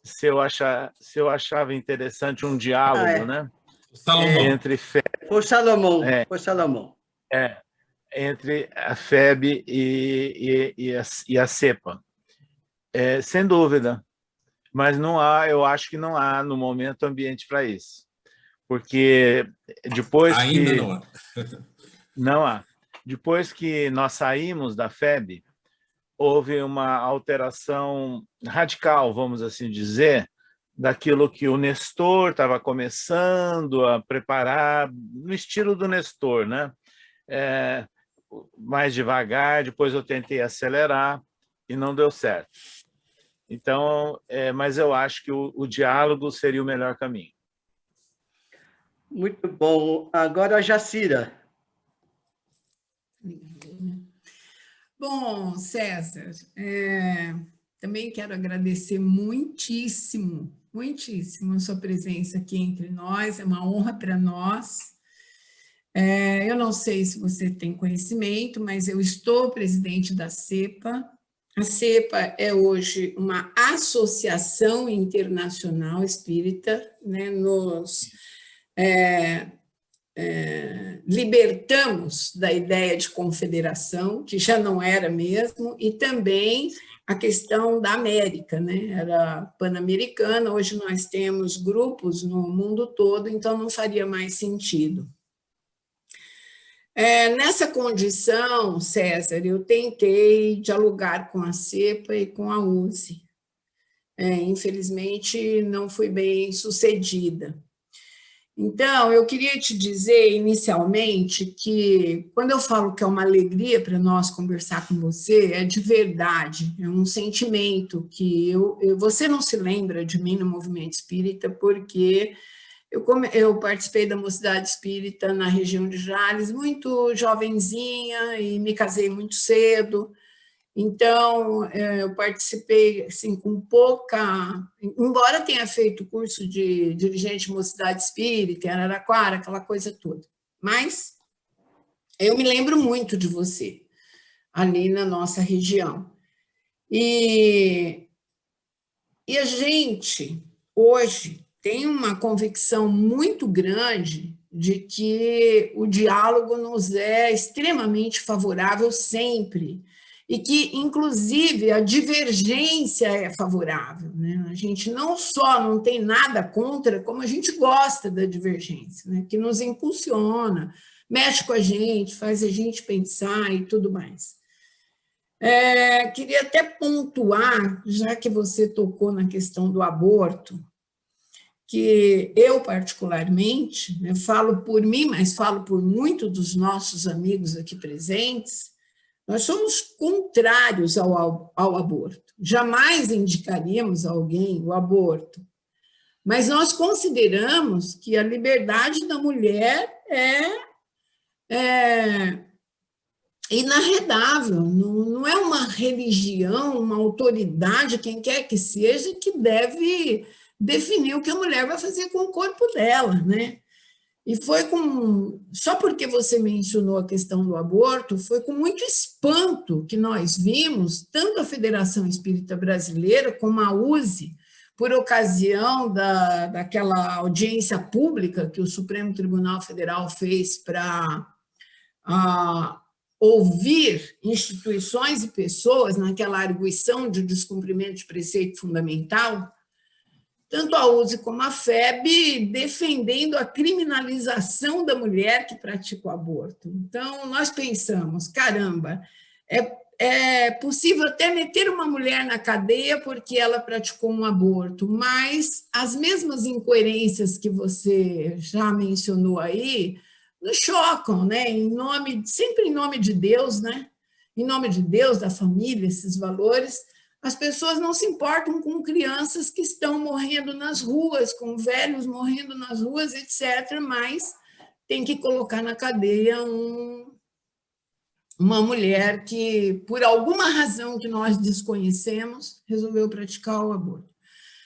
se eu achava interessante um diálogo, né? Salomão. Entre Foi Salomão, foi Salomão. Entre a FEB e a CEPA. Sem dúvida, mas não há, eu acho que não há, no momento, ambiente para isso. Porque depois Ainda que... não há. Não há. Depois que nós saímos da FEB, houve uma alteração radical, vamos assim dizer, daquilo que o Nestor estava começando a preparar, no estilo do Nestor, né? Mais devagar, depois eu tentei acelerar e não deu certo. Então, mas eu acho que o diálogo seria o melhor caminho. Muito bom. Agora a Jacira. Bom, César, também quero agradecer muitíssimo, muitíssimo a sua presença aqui entre nós, é uma honra para nós. Eu não sei se você tem conhecimento, mas eu estou presidente da CEPA. A CEPA é hoje uma associação internacional espírita, né? Nos libertamos da ideia de confederação, que já não era mesmo, e também a questão da América, né? Era pan-americana, hoje nós temos grupos no mundo todo, então não faria mais sentido. Nessa condição, César, eu tentei dialogar com a CEPA e com a USE. Infelizmente, não fui bem sucedida. Então, eu queria te dizer, inicialmente, que quando eu falo que é uma alegria para nós conversar com você, é de verdade, é um sentimento que você não se lembra de mim no movimento espírita, porque eu participei da Mocidade Espírita na região de Jales, muito jovenzinha, e me casei muito cedo. Então, eu participei assim, com pouca... Embora tenha feito o curso de dirigente de Mocidade Espírita, em Araraquara, aquela coisa toda. Mas eu me lembro muito de você, ali na nossa região. E a gente, hoje, tem uma convicção muito grande de que o diálogo nos é extremamente favorável sempre, e que, inclusive, a divergência é favorável, né? A gente não só não tem nada contra, como a gente gosta da divergência, né? Que nos impulsiona, mexe com a gente, faz a gente pensar e tudo mais. Queria até pontuar, já que você tocou na questão do aborto, que eu, particularmente, né, falo por mim, mas falo por muitos dos nossos amigos aqui presentes, nós somos contrários ao aborto. Jamais indicaríamos a alguém o aborto. Mas nós consideramos que a liberdade da mulher é inarredável, não é uma religião, uma autoridade, quem quer que seja, que deve definir o que a mulher vai fazer com o corpo dela, né? E só porque você mencionou a questão do aborto, foi com muito espanto que nós vimos, tanto a Federação Espírita Brasileira como a USE, por ocasião daquela audiência pública que o Supremo Tribunal Federal fez para ouvir instituições e pessoas naquela arguição de descumprimento de preceito fundamental, tanto a USE como a FEB defendendo a criminalização da mulher que pratica o aborto. Então, nós pensamos, caramba, é possível até meter uma mulher na cadeia porque ela praticou um aborto, mas as mesmas incoerências que você já mencionou aí nos chocam, né? Sempre em nome de Deus, né? Em nome de Deus, da família, esses valores. As pessoas não se importam com crianças que estão morrendo nas ruas, com velhos morrendo nas ruas, etc., mas tem que colocar na cadeia uma mulher que, por alguma razão que nós desconhecemos, resolveu praticar o aborto.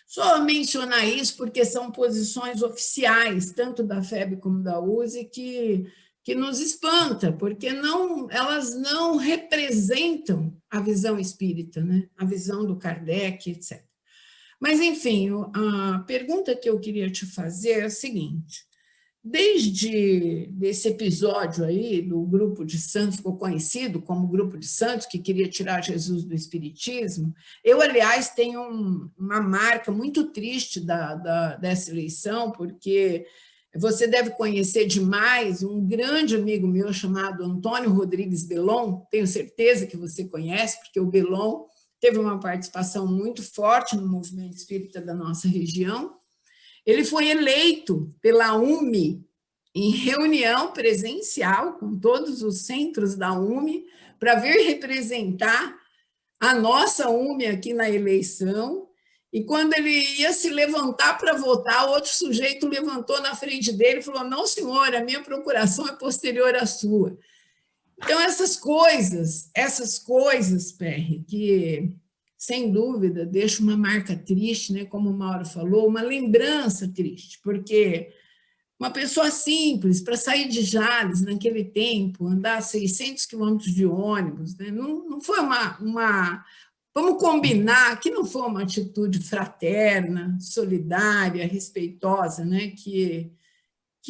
Só mencionar isso porque são posições oficiais, tanto da FEB como da USE, que nos espanta, porque elas não representam a visão espírita, né? A visão do Kardec, etc. Mas, enfim, a pergunta que eu queria te fazer é a seguinte: desde esse episódio aí do grupo de santos, ficou conhecido como grupo de santos, que queria tirar Jesus do espiritismo, eu, aliás, tenho uma marca muito triste dessa eleição, porque você deve conhecer demais um grande amigo meu chamado Antônio Rodrigues Belon, tenho certeza que você conhece, porque o Belon teve uma participação muito forte no movimento espírita da nossa região. Ele foi eleito pela UME em reunião presencial com todos os centros da UME para vir representar a nossa UME aqui na eleição. E quando ele ia se levantar para votar, outro sujeito levantou na frente dele e falou: não, senhora, a minha procuração é posterior à sua. Então, essas coisas, Perry, que, sem dúvida, deixam uma marca triste, né? Como o Mauro falou, uma lembrança triste, porque uma pessoa simples, para sair de Jales naquele tempo, andar 600 quilômetros de ônibus, né? Não foi uma... Vamos combinar que não foi uma atitude fraterna, solidária, respeitosa, né? que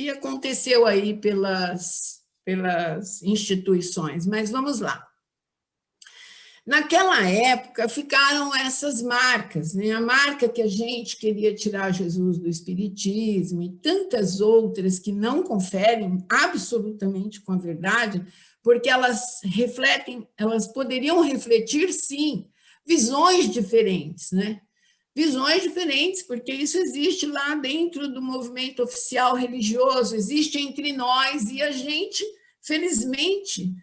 aconteceu aí pelas instituições. Mas vamos lá. Naquela época ficaram essas marcas, né? A marca que a gente queria tirar Jesus do espiritismo e tantas outras que não conferem absolutamente com a verdade, porque elas poderiam refletir, sim, visões diferentes, né? Visões diferentes, porque isso existe lá dentro do movimento oficial religioso, existe entre nós, e a gente, felizmente,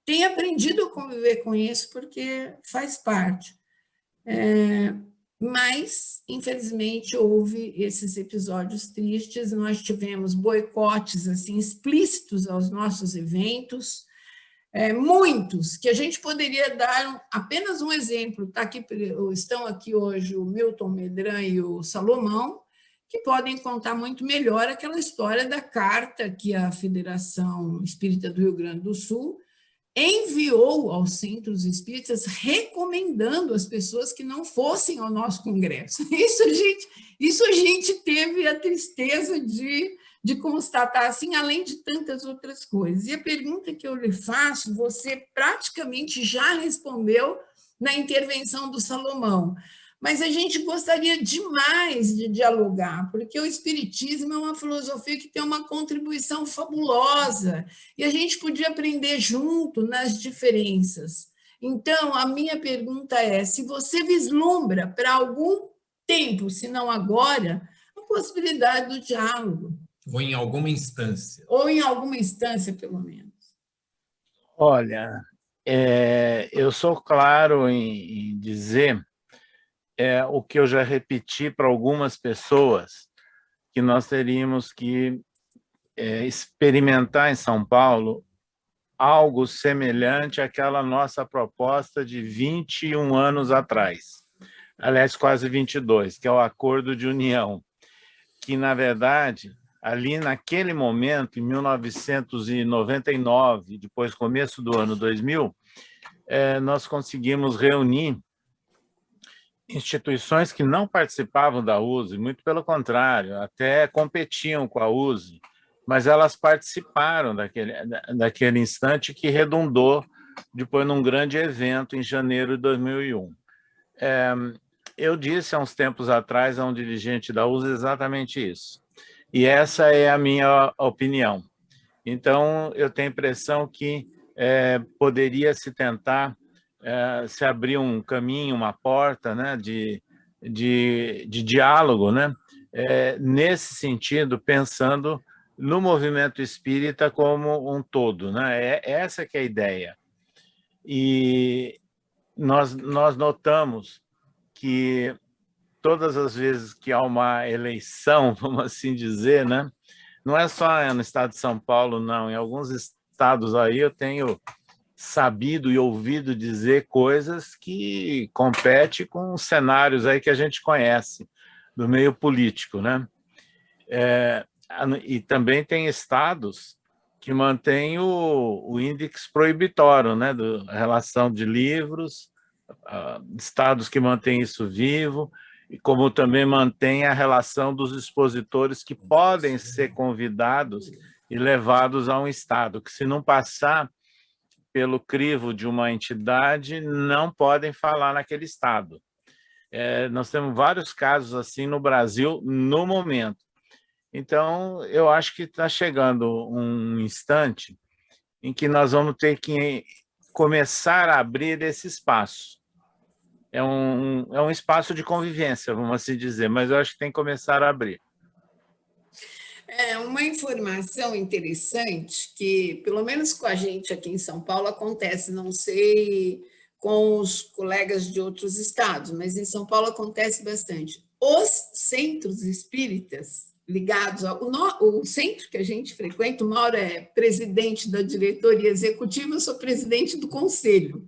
tem aprendido a conviver com isso, porque faz parte. Mas, infelizmente, houve esses episódios tristes, nós tivemos boicotes assim, explícitos aos nossos eventos, muitos, que a gente poderia dar apenas um exemplo. Estão aqui hoje o Milton Medran e o Salomão, que podem contar muito melhor aquela história da carta que a Federação Espírita do Rio Grande do Sul enviou aos centros espíritas recomendando às pessoas que não fossem ao nosso congresso. Isso a gente teve a tristeza de constatar, assim, além de tantas outras coisas. E a pergunta que eu lhe faço, você praticamente já respondeu na intervenção do Salomão, mas a gente gostaria demais de dialogar, porque o Espiritismo é uma filosofia que tem uma contribuição fabulosa, e a gente podia aprender junto nas diferenças. Então, a minha pergunta é, se você vislumbra para algum tempo, se não agora, a possibilidade do diálogo. Ou em alguma instância. Ou em alguma instância, pelo menos. Olha, eu sou claro em dizer o que eu já repeti para algumas pessoas que nós teríamos que experimentar em São Paulo algo semelhante àquela nossa proposta de 21 anos atrás, aliás, quase 22, que é o Acordo de União, que, na verdade, ali naquele momento, em 1999, depois começo do ano 2000, nós conseguimos reunir instituições que não participavam da USE, muito pelo contrário, até competiam com a USE, mas elas participaram daquele instante que redundou depois num grande evento em janeiro de 2001. Eu disse há uns tempos atrás a um dirigente da USE exatamente isso, e essa é a minha opinião. Então, eu tenho a impressão que poderia se tentar se abrir um caminho, uma porta, né, de diálogo, né, nesse sentido, pensando no movimento espírita como um todo, né? Essa que é a ideia. E nós notamos que todas as vezes que há uma eleição, vamos assim dizer, né, não é só no estado de São Paulo, não, em alguns estados aí eu tenho sabido e ouvido dizer coisas que competem com cenários aí que a gente conhece do meio político, né? E também tem estados que mantêm o índice proibitório, né, da relação de livros, estados que mantêm isso vivo, e como também mantém a relação dos expositores que podem ser convidados e levados a um estado, que se não passar pelo crivo de uma entidade, não podem falar naquele estado. Nós temos vários casos assim no Brasil no momento. Então, eu acho que está chegando um instante em que nós vamos ter que começar a abrir esse espaço. É um espaço de convivência, vamos assim dizer, mas eu acho que tem que começar a abrir. Uma informação interessante que, pelo menos com a gente aqui em São Paulo, acontece, não sei com os colegas de outros estados, mas em São Paulo acontece bastante. Os centros espíritas ligados o centro que a gente frequenta, o Mauro é presidente da diretoria executiva, eu sou presidente do conselho.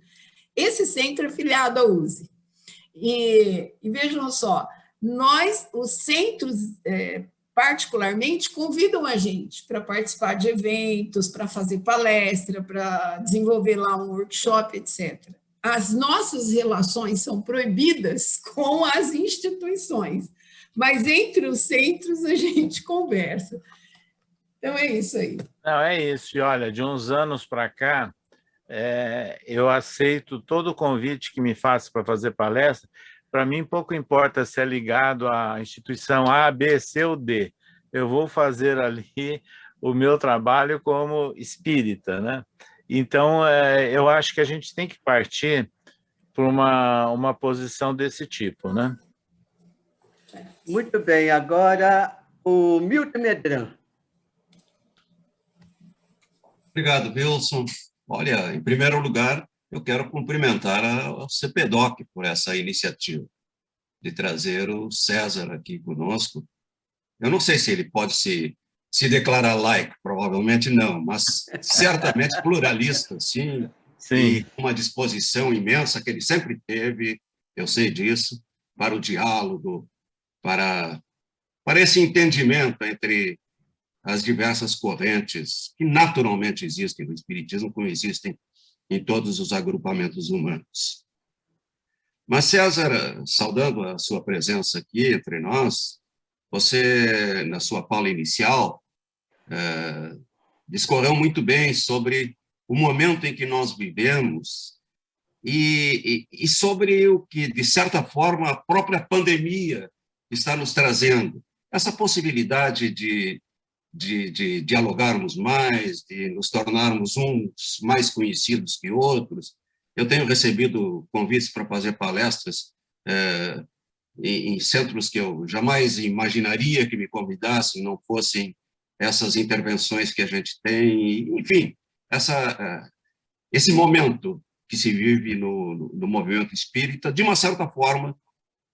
Esse centro é filiado à USE. E vejam só, os centros, particularmente, convidam a gente para participar de eventos, para fazer palestra, para desenvolver lá um workshop, etc. As nossas relações são proibidas com as instituições, mas entre os centros a gente conversa. Então, é isso aí. Não, é isso. E olha, de uns anos para cá, eu aceito todo o convite que me faça para fazer palestra. Para mim, pouco importa se é ligado à instituição A, B, C ou D. Eu vou fazer ali o meu trabalho como espírita, né? Então, eu acho que a gente tem que partir para uma posição desse tipo, né? Muito bem. Agora, o Milton Medran. Obrigado, Wilson. Olha, em primeiro lugar, eu quero cumprimentar a CPDOC por essa iniciativa de trazer o César aqui conosco. Eu não sei se ele pode se declarar laico, provavelmente não, mas certamente pluralista, sim. E uma disposição imensa que ele sempre teve, eu sei disso, para o diálogo, para esse entendimento entre as diversas correntes que naturalmente existem no espiritismo, como existem em todos os agrupamentos humanos. Mas, César, saudando a sua presença aqui entre nós, você, na sua fala inicial, discorreu muito bem sobre o momento em que nós vivemos e sobre o que, de certa forma, a própria pandemia está nos trazendo. Essa possibilidade de dialogarmos mais, de nos tornarmos uns mais conhecidos que outros. Eu tenho recebido convites para fazer palestras em centros que eu jamais imaginaria que me convidassem, não fossem essas intervenções que a gente tem. Enfim, esse momento que se vive no movimento espírita, de uma certa forma,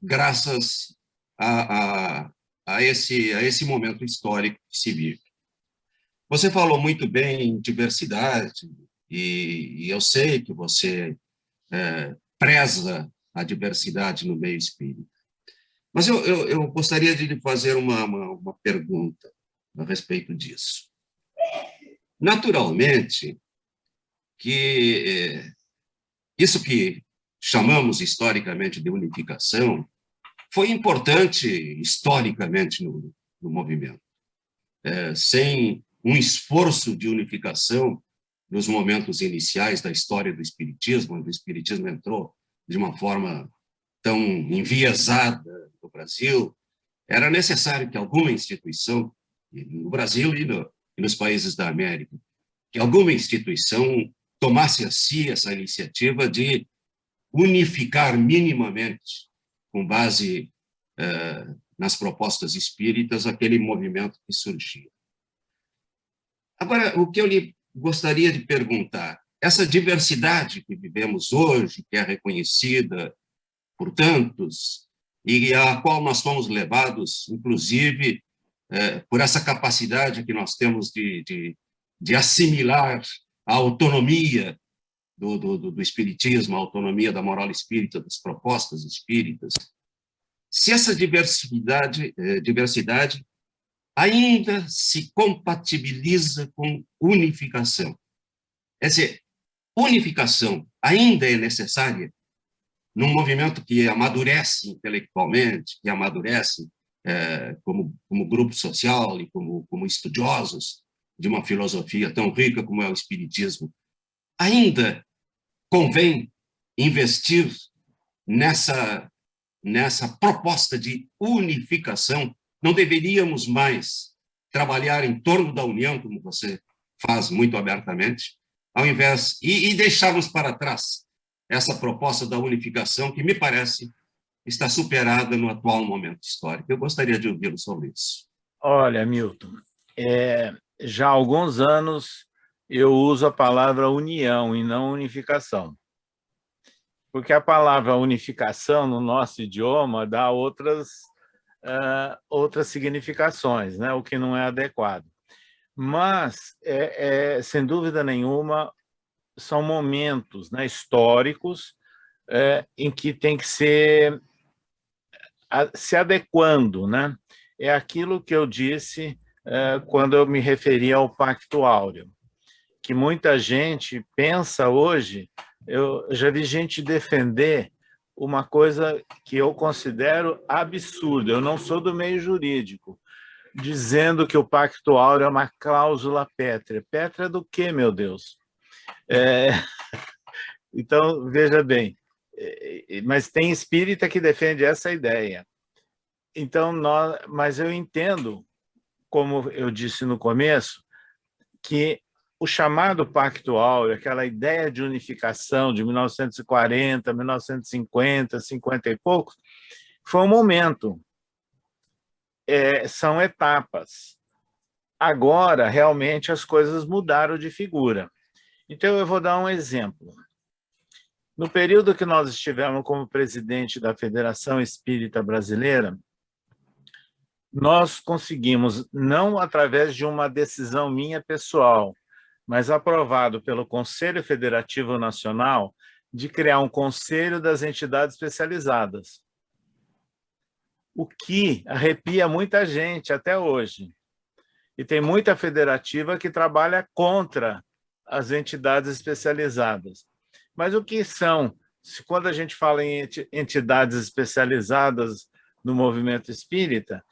graças à a esse momento histórico que se vive. Você falou muito bem em diversidade, e eu sei que você preza a diversidade no meio espírita. Mas eu gostaria de lhe fazer uma pergunta a respeito disso. Naturalmente, que isso que chamamos historicamente de unificação foi importante historicamente no movimento. Sem um esforço de unificação nos momentos iniciais da história do Espiritismo, onde o Espiritismo entrou de uma forma tão enviesada no Brasil, era necessário que alguma instituição, no Brasil e nos países da América, que alguma instituição tomasse a si essa iniciativa de unificar minimamente, com base nas propostas espíritas, aquele movimento que surgia. Agora, o que eu lhe gostaria de perguntar, essa diversidade que vivemos hoje, que é reconhecida por tantos, e a qual nós fomos levados, inclusive, por essa capacidade que nós temos de assimilar a autonomia do espiritismo, a autonomia da moral espírita, das propostas espíritas, se essa diversidade ainda se compatibiliza com unificação. Quer dizer, unificação ainda é necessária num movimento que amadurece intelectualmente, que amadurece como grupo social e como estudiosos de uma filosofia tão rica como é o Espiritismo. Ainda convém investir nessa proposta de unificação. Não deveríamos mais trabalhar em torno da união, como você faz muito abertamente, ao invés e deixarmos para trás essa proposta da unificação, que me parece está superada no atual momento histórico. Eu gostaria de ouvi-lo sobre isso. Olha, Milton, já há alguns anos eu uso a palavra união e não unificação. Porque a palavra unificação, no nosso idioma, dá outras significações, né? O que não é adequado. Mas, sem dúvida nenhuma, são momentos, né, históricos em que tem que ser se adequando, né? É aquilo que eu disse quando eu me referi ao Pacto Áureo, que muita gente pensa hoje, eu já vi gente defender uma coisa que eu considero absurda, eu não sou do meio jurídico, dizendo que o Pacto Áureo é uma cláusula pétrea. Pétrea do quê, meu Deus? Então, veja bem, mas tem espírita que defende essa ideia. Então, mas eu entendo, como eu disse no começo, que o chamado Pacto Áureo, aquela ideia de unificação de 1940, 1950, 50 e poucos, foi um momento. São etapas. Agora, realmente, as coisas mudaram de figura. Então, eu vou dar um exemplo. No período que nós estivemos como presidente da Federação Espírita Brasileira, nós conseguimos, não através de uma decisão minha pessoal, mas aprovado pelo Conselho Federativo Nacional, de criar um Conselho das Entidades Especializadas. O que arrepia muita gente até hoje. E tem muita federativa que trabalha contra as entidades especializadas. Mas o que são? Quando a gente fala em entidades especializadas no movimento espírita,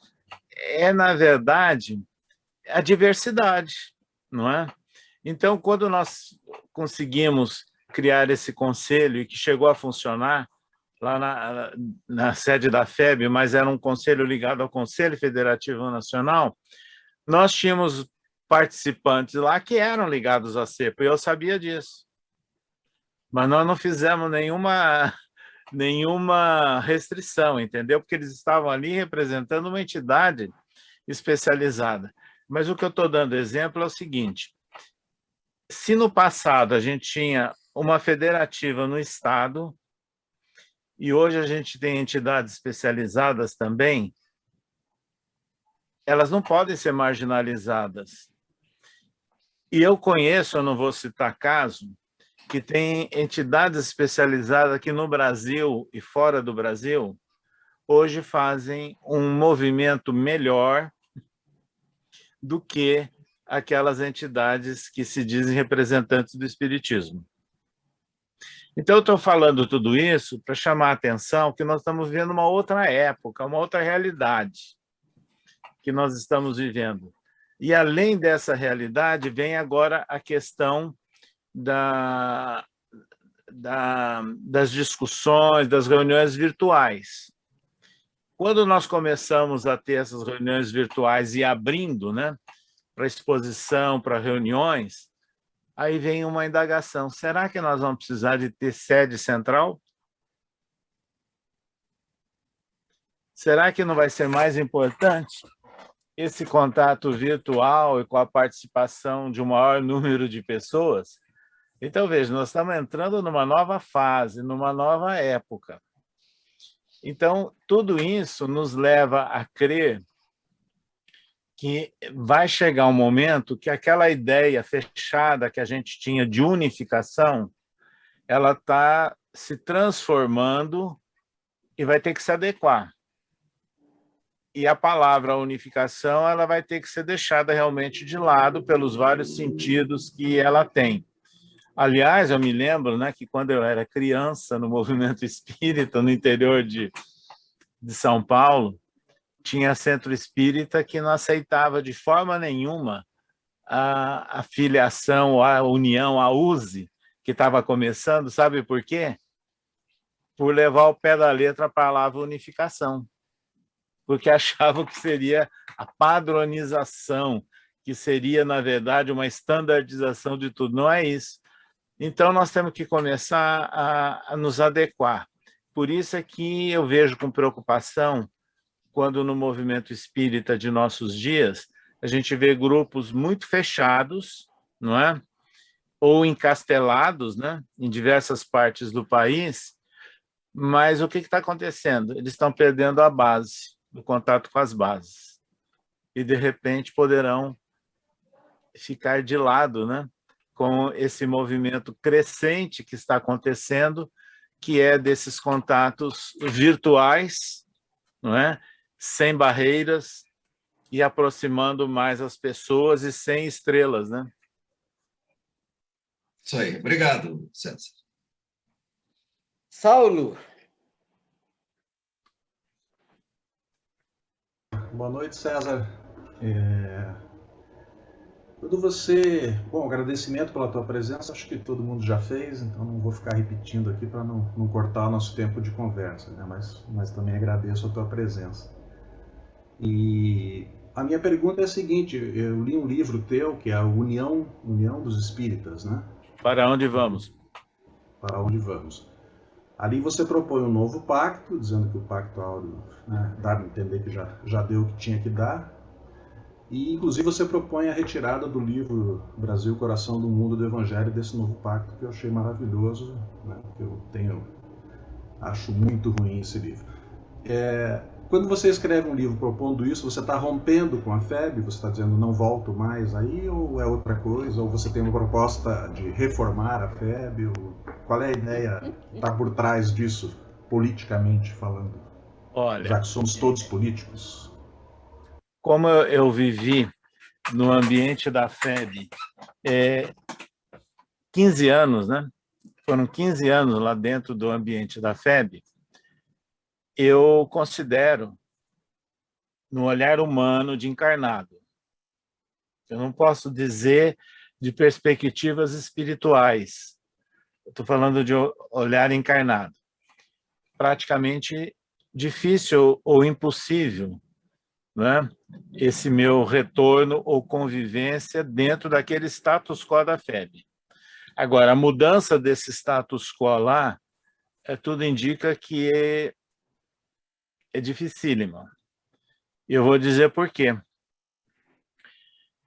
na verdade, a diversidade, não é? Então, quando nós conseguimos criar esse conselho, e que chegou a funcionar lá na sede da FEB, mas era um conselho ligado ao Conselho Federativo Nacional, nós tínhamos participantes lá que eram ligados à CEPA, e eu sabia disso. Mas nós não fizemos nenhuma restrição, entendeu? Porque eles estavam ali representando uma entidade especializada. Mas o que eu estou dando exemplo é o seguinte: se no passado a gente tinha uma federativa no Estado, e hoje a gente tem entidades especializadas também, elas não podem ser marginalizadas. E eu conheço, eu não vou citar caso, que tem entidades especializadas aqui no Brasil e fora do Brasil, hoje fazem um movimento melhor do que aquelas entidades que se dizem representantes do espiritismo. Então, eu estou falando tudo isso para chamar a atenção que nós estamos vivendo uma outra época, uma outra realidade que nós estamos vivendo. E, além dessa realidade, vem agora a questão das discussões, das reuniões virtuais. Quando nós começamos a ter essas reuniões virtuais e abrindo, né, para exposição, para reuniões, aí vem uma indagação. Será que nós vamos precisar de ter sede central? Será que não vai ser mais importante esse contato virtual e com a participação de um maior número de pessoas? Então, veja, nós estamos entrando numa nova fase, numa nova época. Então, tudo isso nos leva a crer que vai chegar um momento que aquela ideia fechada que a gente tinha de unificação, ela está se transformando e vai ter que se adequar. E a palavra unificação, ela vai ter que ser deixada realmente de lado pelos vários sentidos que ela tem. Aliás, eu me lembro, né, que quando eu era criança no movimento espírita, no interior de São Paulo, tinha centro espírita que não aceitava de forma nenhuma a filiação, a união, a USE, que estava começando. Sabe por quê? Por levar ao pé da letra a palavra unificação. Porque achavam que seria a padronização, que seria, na verdade, uma estandardização de tudo. Não é isso. Então, nós temos que começar a nos adequar. Por isso é que eu vejo com preocupação quando no movimento espírita de nossos dias a gente vê grupos muito fechados, não é? Ou encastelados, né? Em diversas partes do país, mas o que está acontecendo? Eles estão perdendo a base, o contato com as bases. E, de repente, poderão ficar de lado, né? Com esse movimento crescente que está acontecendo, que é desses contatos virtuais, não é? Sem barreiras e aproximando mais as pessoas e sem estrelas, né? Isso aí. Obrigado, César. Saulo. Boa noite, César. Quando você... Bom, agradecimento pela tua presença, acho que todo mundo já fez, então não vou ficar repetindo aqui para não cortar o nosso tempo de conversa, né? Mas também agradeço a tua presença. E a minha pergunta é a seguinte: eu li um livro teu, que é a União dos Espíritas, né? Para onde vamos? Para onde vamos. Ali você propõe um novo pacto, dizendo que o Pacto Áureo, né, dá a entender que já deu o que tinha que dar. E, inclusive, você propõe a retirada do livro Brasil, Coração do Mundo, do Evangelho, desse novo pacto, que eu achei maravilhoso, né, que acho muito ruim esse livro. Quando você escreve um livro propondo isso, você está rompendo com a FEB? Você está dizendo não volto mais aí, ou é outra coisa? Ou você tem uma proposta de reformar a FEB? Qual é a ideia que está por trás disso, politicamente falando? Olha, já que somos todos políticos. Como eu vivi no ambiente da FEB 15 anos, né? Foram 15 anos lá dentro do ambiente da FEB, eu considero, no olhar humano de encarnado, eu não posso dizer de perspectivas espirituais, eu estou falando de olhar encarnado, praticamente difícil ou impossível, né? Esse meu retorno ou convivência dentro daquele status quo da FEB. Agora, a mudança desse status quo lá, tudo indica que é dificílima. Eu vou dizer por quê.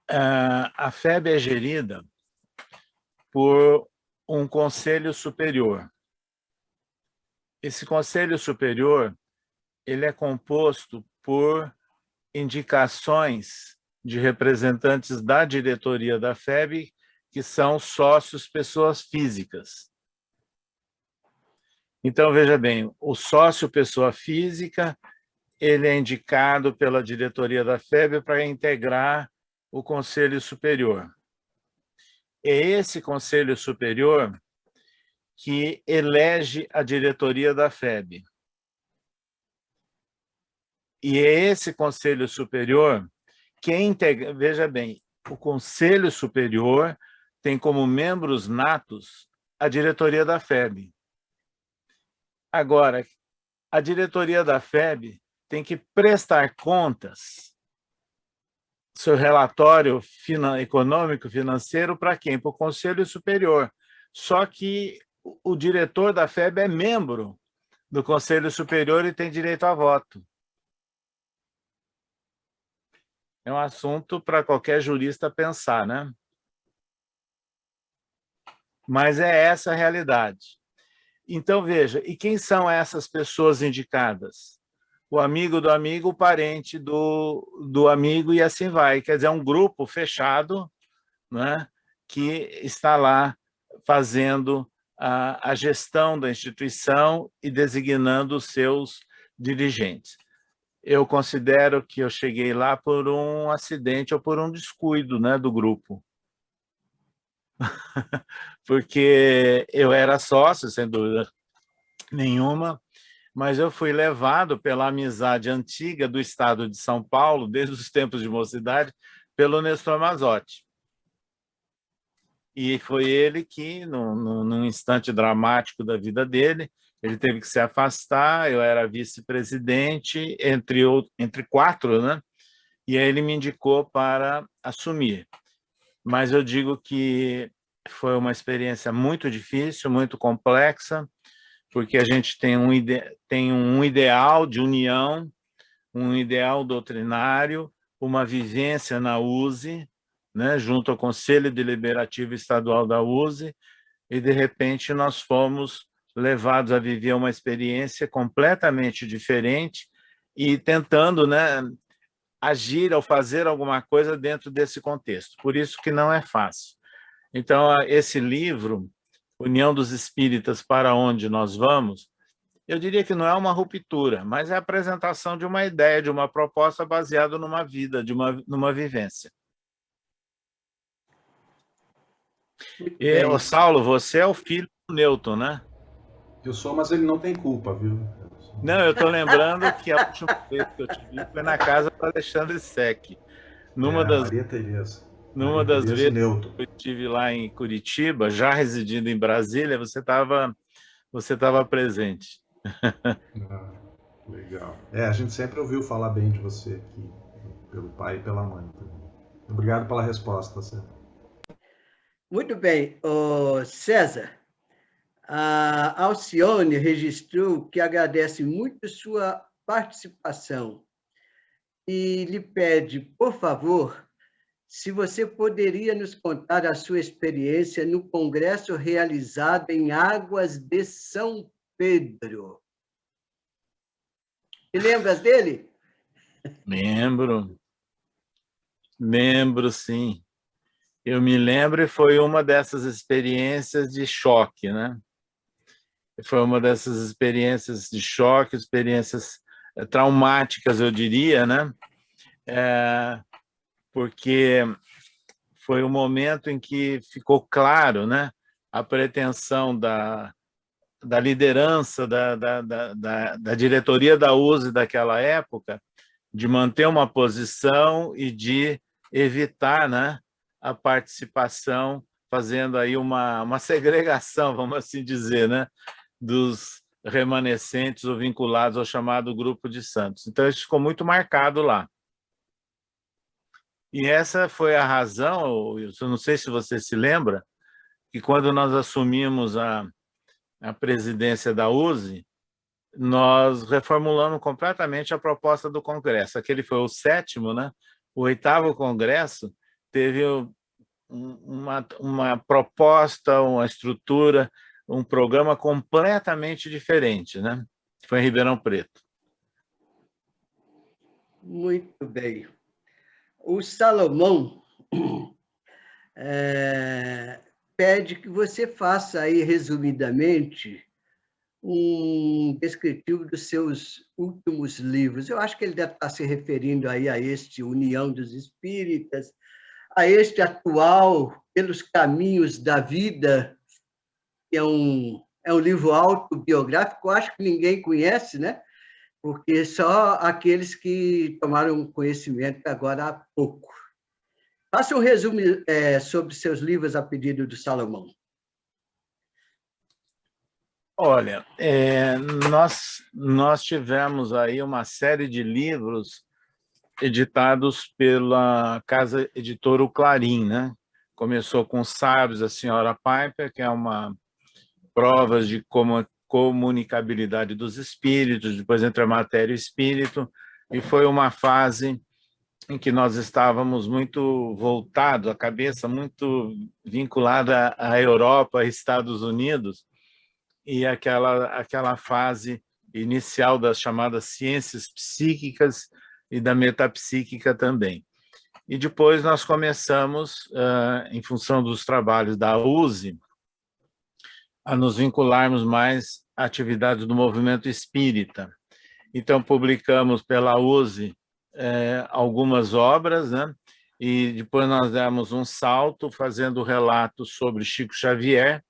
A FEB é gerida por um conselho superior. Esse conselho superior, ele é composto por indicações de representantes da diretoria da FEB, que são sócios pessoas físicas. Então, veja bem, o sócio pessoa física, ele é indicado pela diretoria da FEB para integrar o Conselho Superior. É esse Conselho Superior que elege a diretoria da FEB. E é esse Conselho Superior que integra... Veja bem, o Conselho Superior tem como membros natos a diretoria da FEB. Agora, a diretoria da FEB tem que prestar contas, seu relatório econômico financeiro, para quem? Para o Conselho Superior. Só que o diretor da FEB é membro do Conselho Superior e tem direito a voto. É um assunto para qualquer jurista pensar, né? Mas é essa a realidade. Então, veja, e quem são essas pessoas indicadas? O amigo do amigo, o parente do amigo, e assim vai. Quer dizer, é um grupo fechado, né, que está lá fazendo a gestão da instituição e designando os seus dirigentes. Eu considero que eu cheguei lá por um acidente ou por um descuido, né, do grupo. Porque eu era sócio, sem dúvida nenhuma, mas eu fui levado pela amizade antiga do estado de São Paulo, desde os tempos de mocidade, pelo Nestor Mazzotti. E foi ele que, num instante dramático da vida dele, ele teve que se afastar, eu era vice-presidente, entre quatro, né? E aí ele me indicou para assumir. Mas eu digo que foi uma experiência muito difícil, muito complexa, porque a gente tem um ideal de união, um ideal doutrinário, uma vivência na USE, né, junto ao Conselho Deliberativo Estadual da USE, e, de repente, nós fomos levados a viver uma experiência completamente diferente e tentando, né, agir ou fazer alguma coisa dentro desse contexto. Por isso que não é fácil. Então, esse livro, União dos Espíritas para Onde Nós Vamos, eu diria que não é uma ruptura, mas é a apresentação de uma ideia, de uma proposta baseada numa vida, numa vivência. E, Saulo, você é o filho do Newton, né? Eu sou, mas ele não tem culpa, viu? Não, eu estou lembrando que a última vez que eu te vi foi na casa do Alexandre Sec. Maria Tereza. Numa das vezes que eu estive lá em Curitiba, já residindo em Brasília, você estava presente. Legal. A gente sempre ouviu falar bem de você aqui, pelo pai e pela mãe também. Obrigado pela resposta, César. Muito bem. César, a Alcione registrou que agradece muito sua participação e lhe pede, por favor, se você poderia nos contar a sua experiência no congresso realizado em Águas de São Pedro. Te lembras dele? Lembro, sim. Eu me lembro, e foi uma dessas experiências de choque, né? Foi uma dessas experiências de choque, experiências traumáticas, eu diria, né? Porque foi um momento em que ficou claro, né, a pretensão da liderança da diretoria da USE daquela época de manter uma posição e de evitar, né, a participação, fazendo aí uma segregação, vamos assim dizer, né, dos remanescentes ou vinculados ao chamado Grupo de Santos. Então, isso ficou muito marcado lá. E essa foi a razão, eu não sei se você se lembra, que quando nós assumimos a presidência da USE, nós reformulamos completamente a proposta do Congresso. Aquele foi o 7º, né? O 8º Congresso teve uma proposta, uma estrutura, um programa completamente diferente, né? Foi em Ribeirão Preto. Muito bem. O Salomão pede que você faça aí, resumidamente, um descritivo dos seus últimos livros. Eu acho que ele deve estar se referindo aí a este União dos Espíritas, a este atual, Pelos Caminhos da Vida, que é um livro autobiográfico, eu acho que ninguém conhece, né? Porque só aqueles que tomaram conhecimento agora há pouco. Faça um resumo sobre seus livros a pedido do Salomão. Olha, nós tivemos aí uma série de livros editados pela Casa Editora O Clarim, né? Começou com Sábios, a Senhora Piper, que é uma prova de comunicabilidade dos espíritos, depois entre a matéria e o espírito, e foi uma fase em que nós estávamos muito voltados, a cabeça muito vinculada à Europa e Estados Unidos, e aquela fase inicial das chamadas ciências psíquicas e da metapsíquica também. E depois nós começamos, em função dos trabalhos da USE, a nos vincularmos mais à atividade do movimento espírita. Então, publicamos pela USE algumas obras, né? E depois nós demos um salto fazendo relatos sobre Chico Xavier,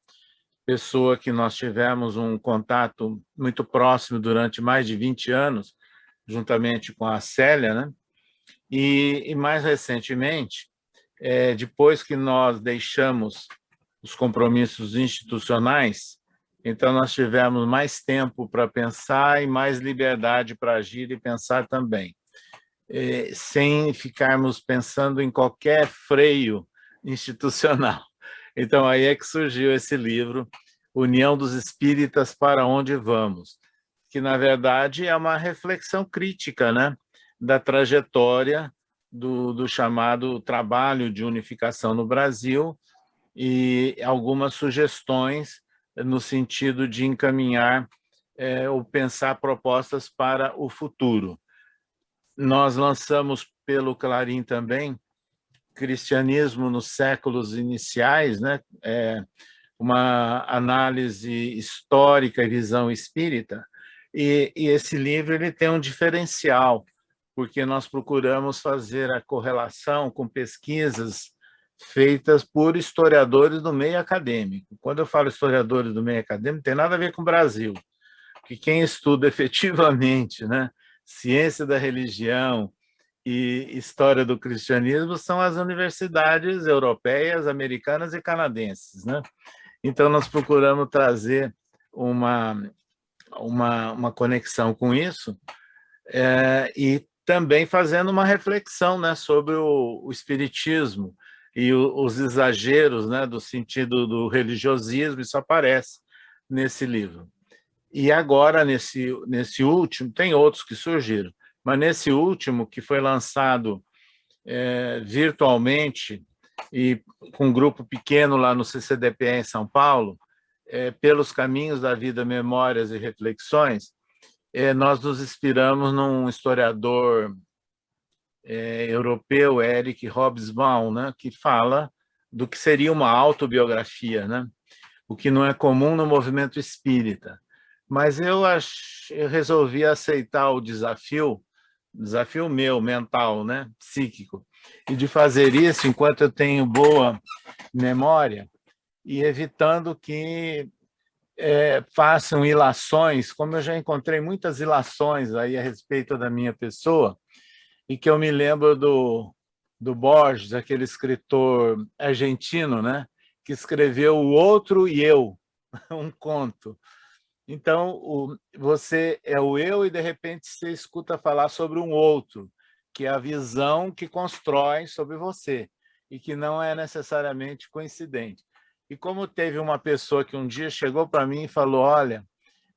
pessoa que nós tivemos um contato muito próximo durante mais de 20 anos, juntamente com a Célia, né? E mais recentemente, depois que nós deixamos os compromissos institucionais, então nós tivemos mais tempo para pensar e mais liberdade para agir e pensar também, sem ficarmos pensando em qualquer freio institucional. Então, aí é que surgiu esse livro, União dos Espíritas, Para Onde Vamos?, que, na verdade, é uma reflexão crítica, né, da trajetória do chamado trabalho de unificação no Brasil e algumas sugestões no sentido de encaminhar ou pensar propostas para o futuro. Nós lançamos pelo Clarim também Cristianismo nos séculos iniciais, né? Uma análise histórica e visão espírita, e esse livro ele tem um diferencial, porque nós procuramos fazer a correlação com pesquisas feitas por historiadores do meio acadêmico. Quando eu falo historiadores do meio acadêmico, não tem nada a ver com o Brasil, porque quem estuda efetivamente, né, ciência da religião e história do cristianismo são as universidades europeias, americanas e canadenses, né? Então, nós procuramos trazer uma conexão com isso, e também fazendo uma reflexão, né, sobre o espiritismo e os exageros, né, do sentido do religiosismo. Isso aparece nesse livro. E agora, nesse último, tem outros que surgiram, mas nesse último, que foi lançado virtualmente e com um grupo pequeno lá no CCDPE em São Paulo, Pelos Caminhos da Vida, Memórias e Reflexões, nós nos inspiramos num historiador europeu, Eric Hobsbawm, né, que fala do que seria uma autobiografia, né, o que não é comum no movimento espírita. Mas eu resolvi aceitar o desafio meu, mental, né, psíquico, e de fazer isso enquanto eu tenho boa memória e evitando que façam ilações, como eu já encontrei muitas ilações aí a respeito da minha pessoa, e que eu me lembro do Borges, aquele escritor argentino, né, que escreveu O Outro e Eu, um conto. Então, você é o eu e, de repente, você escuta falar sobre um outro, que é a visão que constrói sobre você e que não é necessariamente coincidente. E como teve uma pessoa que um dia chegou para mim e falou, olha,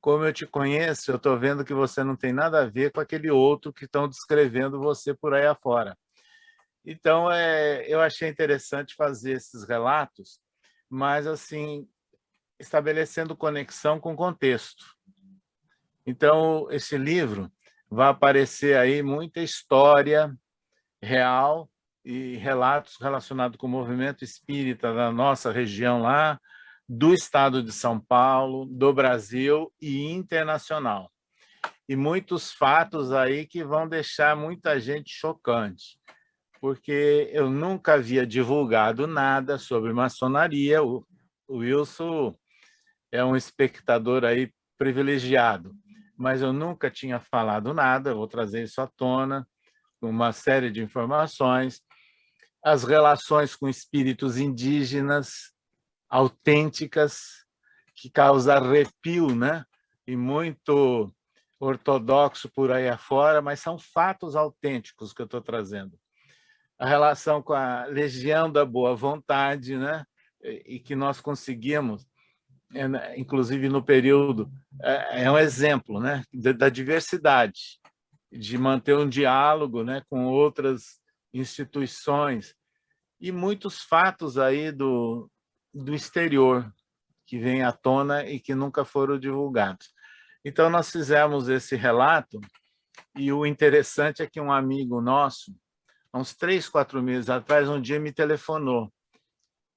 como eu te conheço, eu estou vendo que você não tem nada a ver com aquele outro que estão descrevendo você por aí afora. Então, eu achei interessante fazer esses relatos, mas, assim, estabelecendo conexão com o contexto. Então, esse livro vai aparecer aí muita história real e relatos relacionados com o movimento espírita da nossa região lá, do estado de São Paulo, do Brasil e internacional. E muitos fatos aí que vão deixar muita gente chocante, porque eu nunca havia divulgado nada sobre maçonaria. O Wilson é um espectador aí privilegiado, mas eu nunca tinha falado nada, vou trazer isso à tona, uma série de informações, as relações com espíritos indígenas autênticas, que causam arrepio, né? E muito ortodoxo por aí afora, mas são fatos autênticos que eu estou trazendo. A relação com a Legião da Boa Vontade, né? E que nós conseguimos, inclusive no período, é um exemplo, né? Da diversidade, de manter um diálogo, né? Com outras instituições, e muitos fatos aí do exterior que vêm à tona e que nunca foram divulgados. Então, nós fizemos esse relato, e o interessante é que um amigo nosso, há uns 3, 4 meses atrás, um dia me telefonou.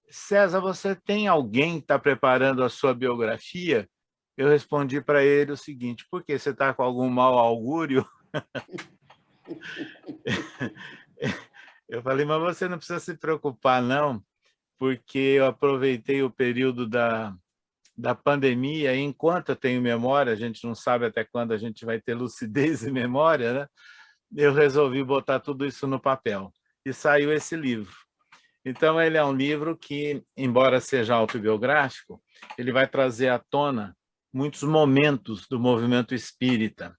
César, você tem alguém que está preparando a sua biografia? Eu respondi para ele o seguinte: por quê? Você está com algum mau augúrio? Eu falei, mas você não precisa se preocupar, não, porque eu aproveitei o período da pandemia, e enquanto eu tenho memória, a gente não sabe até quando a gente vai ter lucidez e memória, né? Eu resolvi botar tudo isso no papel. E saiu esse livro. Então, ele é um livro que, embora seja autobiográfico, ele vai trazer à tona muitos momentos do movimento espírita.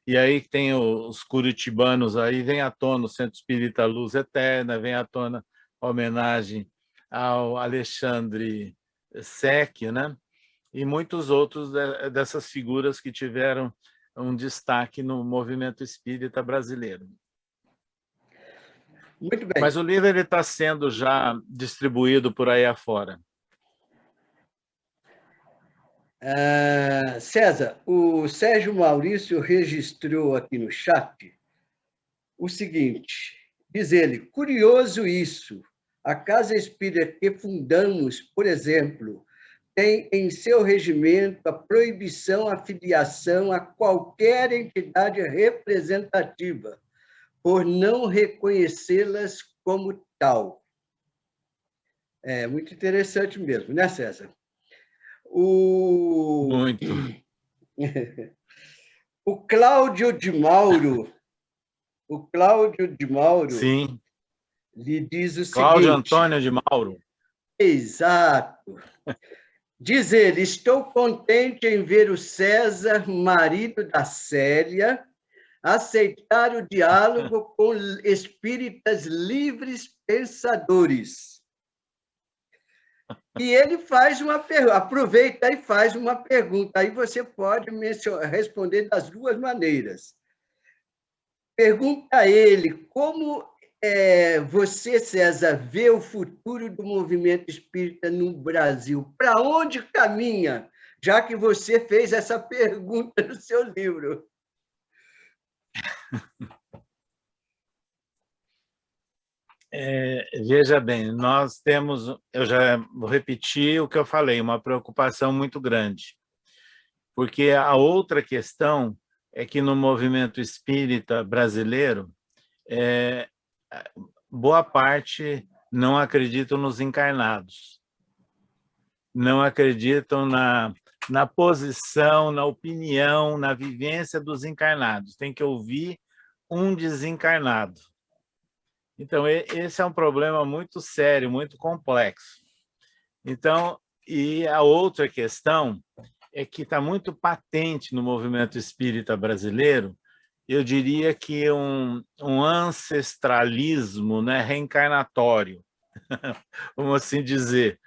E aí tem os curitibanos, aí vem à tona o Centro Espírita Luz Eterna, vem à tona a homenagem ao Alexandre Sec, né? E muitos outros dessas figuras que tiveram um destaque no movimento espírita brasileiro. Muito bem. Mas o livro está sendo já distribuído por aí afora. César, o Sérgio Maurício registrou aqui no chat o seguinte, diz ele, curioso isso, a Casa Espírita que fundamos, por exemplo, tem em seu regimento a proibição à filiação a qualquer entidade representativa, por não reconhecê-las como tal. É muito interessante mesmo, né, César? Muito. O Cláudio de Mauro, Sim. lhe diz o Cláudio seguinte... Antônio de Mauro. Exato. Diz ele, estou contente em ver o César, marido da Célia, aceitar o diálogo com espíritas livres pensadores. E ele faz uma pergunta, aproveita e faz uma pergunta, aí você pode responder das duas maneiras. Pergunta a ele como você, César, vê o futuro do movimento espírita no Brasil? Para onde caminha, já que você fez essa pergunta no seu livro? Veja bem, nós temos, eu já vou repetir o que eu falei, uma preocupação muito grande, porque a outra questão é que no movimento espírita brasileiro, boa parte não acreditam nos encarnados, não acreditam na posição, na opinião, na vivência dos encarnados, tem que ouvir um desencarnado. Então, esse é um problema muito sério, muito complexo. Então, e a outra questão é que está muito patente no movimento espírita brasileiro, eu diria que um ancestralismo, né, reencarnatório, vamos assim dizer.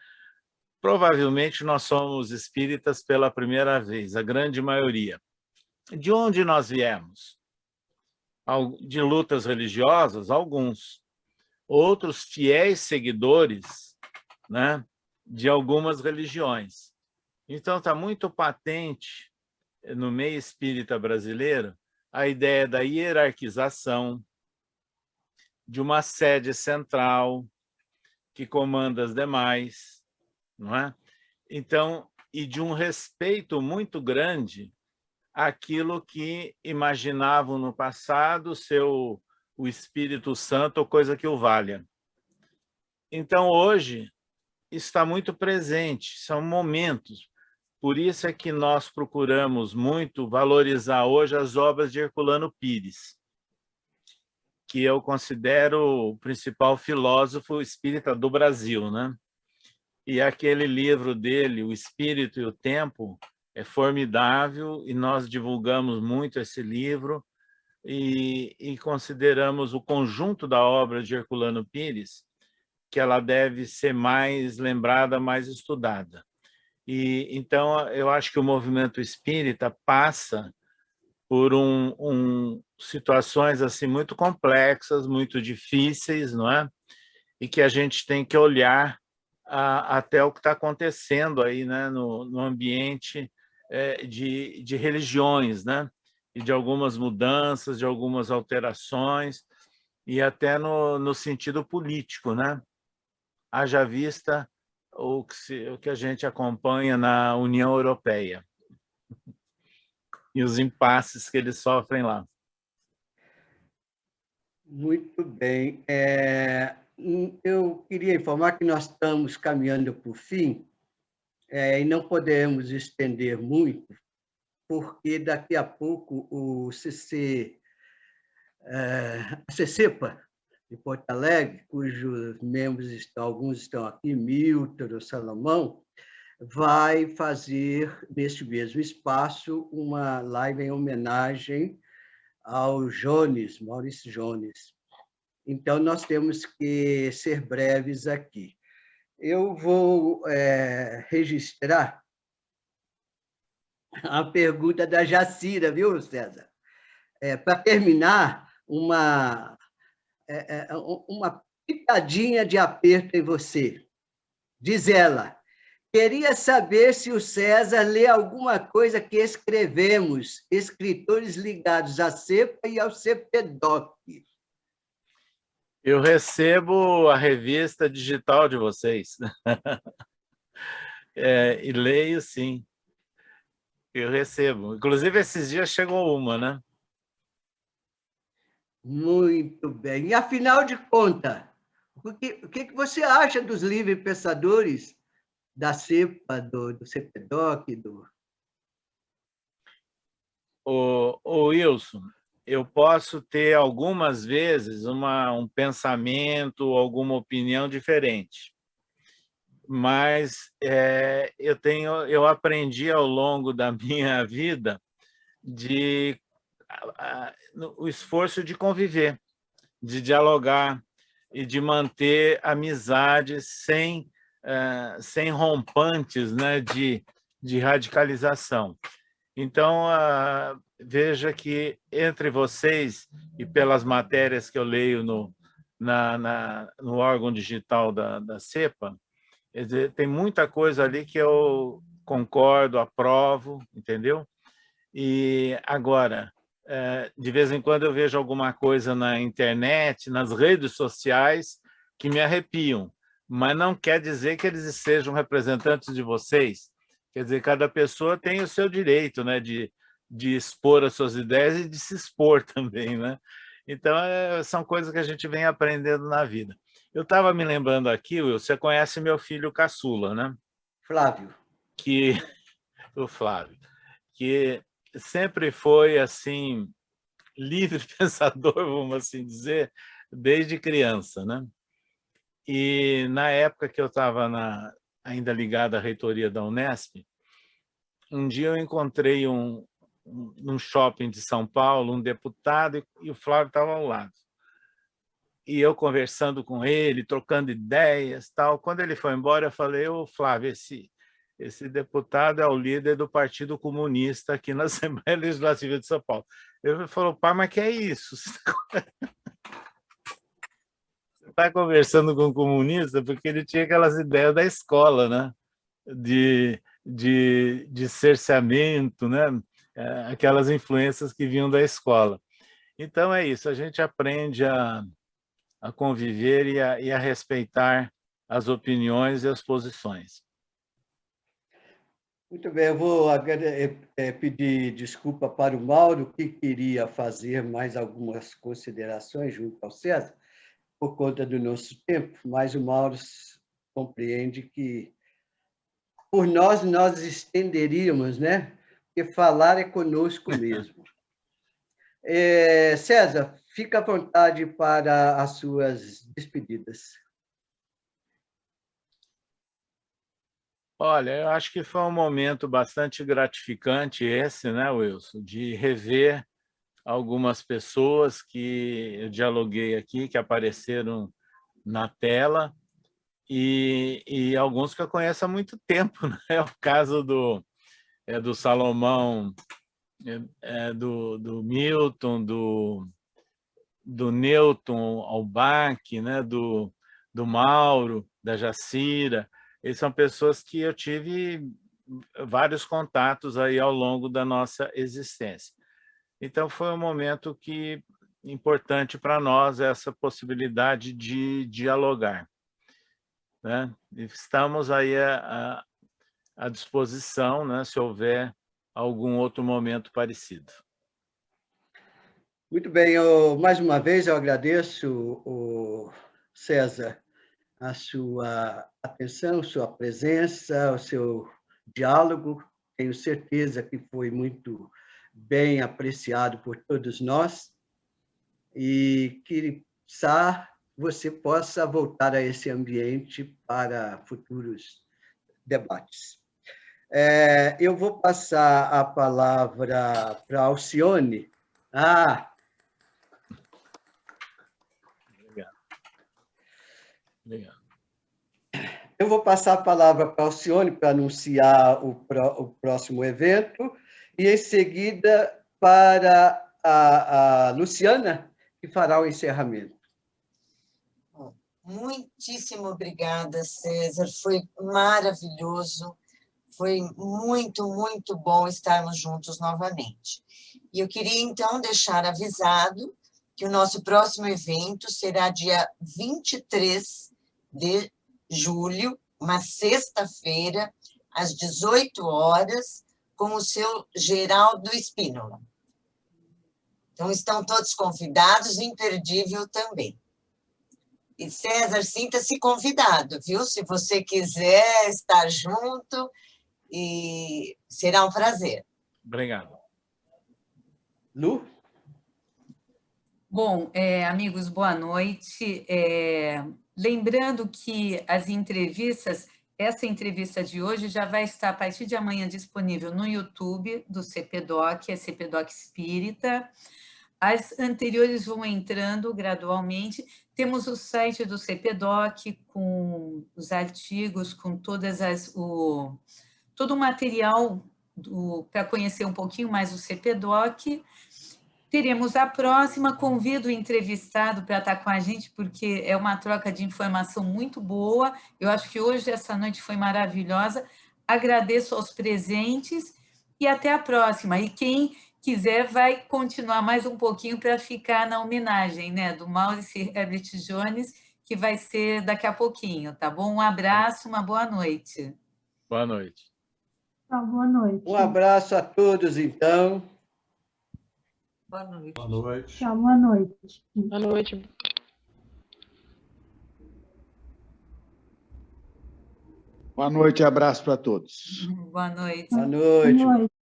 Provavelmente nós somos espíritas pela primeira vez, a grande maioria. De onde nós viemos? De lutas religiosas? Alguns. Outros fiéis seguidores, né, de algumas religiões. Então, está muito patente no meio espírita brasileiro a ideia da hierarquização, de uma sede central que comanda as demais, não é? Então, e de um respeito muito grande àquilo que imaginavam no passado ser o Espírito Santo ou coisa que o valha. Então, hoje, está muito presente, são momentos. Por isso é que nós procuramos muito valorizar hoje as obras de Herculano Pires, que eu considero o principal filósofo espírita do Brasil, né? E aquele livro dele, O Espírito e o Tempo, é formidável e nós divulgamos muito esse livro e consideramos o conjunto da obra de Herculano Pires que ela deve ser mais lembrada, mais estudada. E então eu acho que o movimento espírita passa por situações assim muito complexas, muito difíceis, não é? E que a gente tem que olhar até o que está acontecendo aí, né, no ambiente de religiões, né, e de algumas mudanças, de algumas alterações, e até no sentido político, né? Haja vista o que a gente acompanha na União Europeia e os impasses que eles sofrem lá. Muito bem. Eu queria informar que nós estamos caminhando para o fim e não podemos estender muito, porque daqui a pouco a CCEPA de Porto Alegre, cujos membros alguns estão aqui, Milton, Salomão, vai fazer, neste mesmo espaço, uma live em homenagem ao Jones, Maurício Jones. Então, nós temos que ser breves aqui. Eu vou registrar a pergunta da Jacira, viu, César? Para terminar, uma pitadinha de aperto em você. Diz ela: queria saber se o César lê alguma coisa que escrevemos, escritores ligados à CEPA e ao CPDOC. Eu recebo a revista digital de vocês. E leio, sim. Eu recebo. Inclusive, esses dias chegou uma, né? Muito bem. E, afinal de contas, o que você acha dos livres pensadores da CEPA, do CPDOC? O Wilson, eu posso ter algumas vezes um pensamento, alguma opinião diferente, mas eu aprendi ao longo da minha vida o esforço de conviver, de dialogar e de manter amizades sem rompantes, né, de radicalização. Então, veja que entre vocês e pelas matérias que eu leio no órgão digital da CEPA, tem muita coisa ali que eu concordo, aprovo, entendeu? E agora, de vez em quando eu vejo alguma coisa na internet, nas redes sociais, que me arrepiam, mas não quer dizer que eles sejam representantes de vocês. Quer dizer, cada pessoa tem o seu direito, né, de expor as suas ideias e de se expor também, né? Então, são coisas que a gente vem aprendendo na vida. Eu estava me lembrando aqui, Will, você conhece meu filho caçula, né? Flávio. O Flávio, que sempre foi, assim, livre pensador, vamos assim dizer, desde criança, né? E na época que eu estava ainda ligado à reitoria da Unesp, um dia eu encontrei num shopping de São Paulo um deputado e o Flávio estava ao lado. E eu conversando com ele, trocando ideias, tal. Quando ele foi embora, eu falei: ô Flávio, esse deputado é o líder do Partido Comunista aqui na Assembleia Legislativa de São Paulo. Ele falou: pai, mas que é isso? Você está conversando com um comunista? Porque ele tinha aquelas ideias da escola, né? De cerceamento, né? aquelas influências que vinham da escola. Então é isso, a gente aprende a conviver e a respeitar as opiniões e as posições. Muito bem, eu vou pedir desculpa para o Mauro, que queria fazer mais algumas considerações junto ao César, por conta do nosso tempo, mas o Mauro compreende que, por nós estenderíamos, né? Porque falar é conosco mesmo. César, fica à vontade para as suas despedidas. Olha, eu acho que foi um momento bastante gratificante esse, né, Wilson, de rever algumas pessoas que eu dialoguei aqui, que apareceram na tela, e alguns que eu conheço há muito tempo, né? É o caso do Salomão, do Milton, do Newton Albach, né? do Mauro, da Jacira. Eles são pessoas que eu tive vários contatos aí ao longo da nossa existência. Então, foi um momento importante para nós, essa possibilidade de dialogar, né? Estamos aí à disposição, né, se houver algum outro momento parecido. Muito bem, mais uma vez eu agradeço, César, a sua atenção, sua presença, o seu diálogo. Tenho certeza que foi muito bem apreciado por todos nós e que você possa voltar a esse ambiente para futuros debates. Eu vou passar a palavra para a Alcione. Obrigado. Eu vou passar a palavra para a Alcione para anunciar o próximo evento e, em seguida, para a Luciana, que fará o encerramento. Muitíssimo obrigada, César. Foi maravilhoso. Foi muito, muito bom estarmos juntos novamente. E eu queria, então, deixar avisado que o nosso próximo evento será dia 23 de julho, uma sexta-feira, às 18 horas, com o seu Geraldo Espínola. Então, estão todos convidados, imperdível também. E, César, sinta-se convidado, viu? Se você quiser estar junto, e será um prazer. Obrigado. Lu? Bom, amigos, boa noite. Lembrando que as entrevistas, essa entrevista de hoje já vai estar a partir de amanhã disponível no YouTube do CPDOC, CPDOC Espírita. As anteriores vão entrando gradualmente. Temos o site do CPDOC com os artigos, com todo o material para conhecer um pouquinho mais o CPDOC. Teremos a próxima, convido o entrevistado para estar com a gente, porque é uma troca de informação muito boa. Eu acho que hoje, essa noite, foi maravilhosa. Agradeço aos presentes e até a próxima. E quem quiser vai continuar mais um pouquinho para ficar na homenagem, né, do Maurice Herbert Jones, que vai ser daqui a pouquinho, tá bom? Um abraço, uma boa noite. Boa noite. Boa noite. Um abraço a todos, então. Boa noite. Boa noite. Tchau, boa noite. Boa noite. Boa noite e abraço para todos. Boa noite. Boa noite. Boa noite.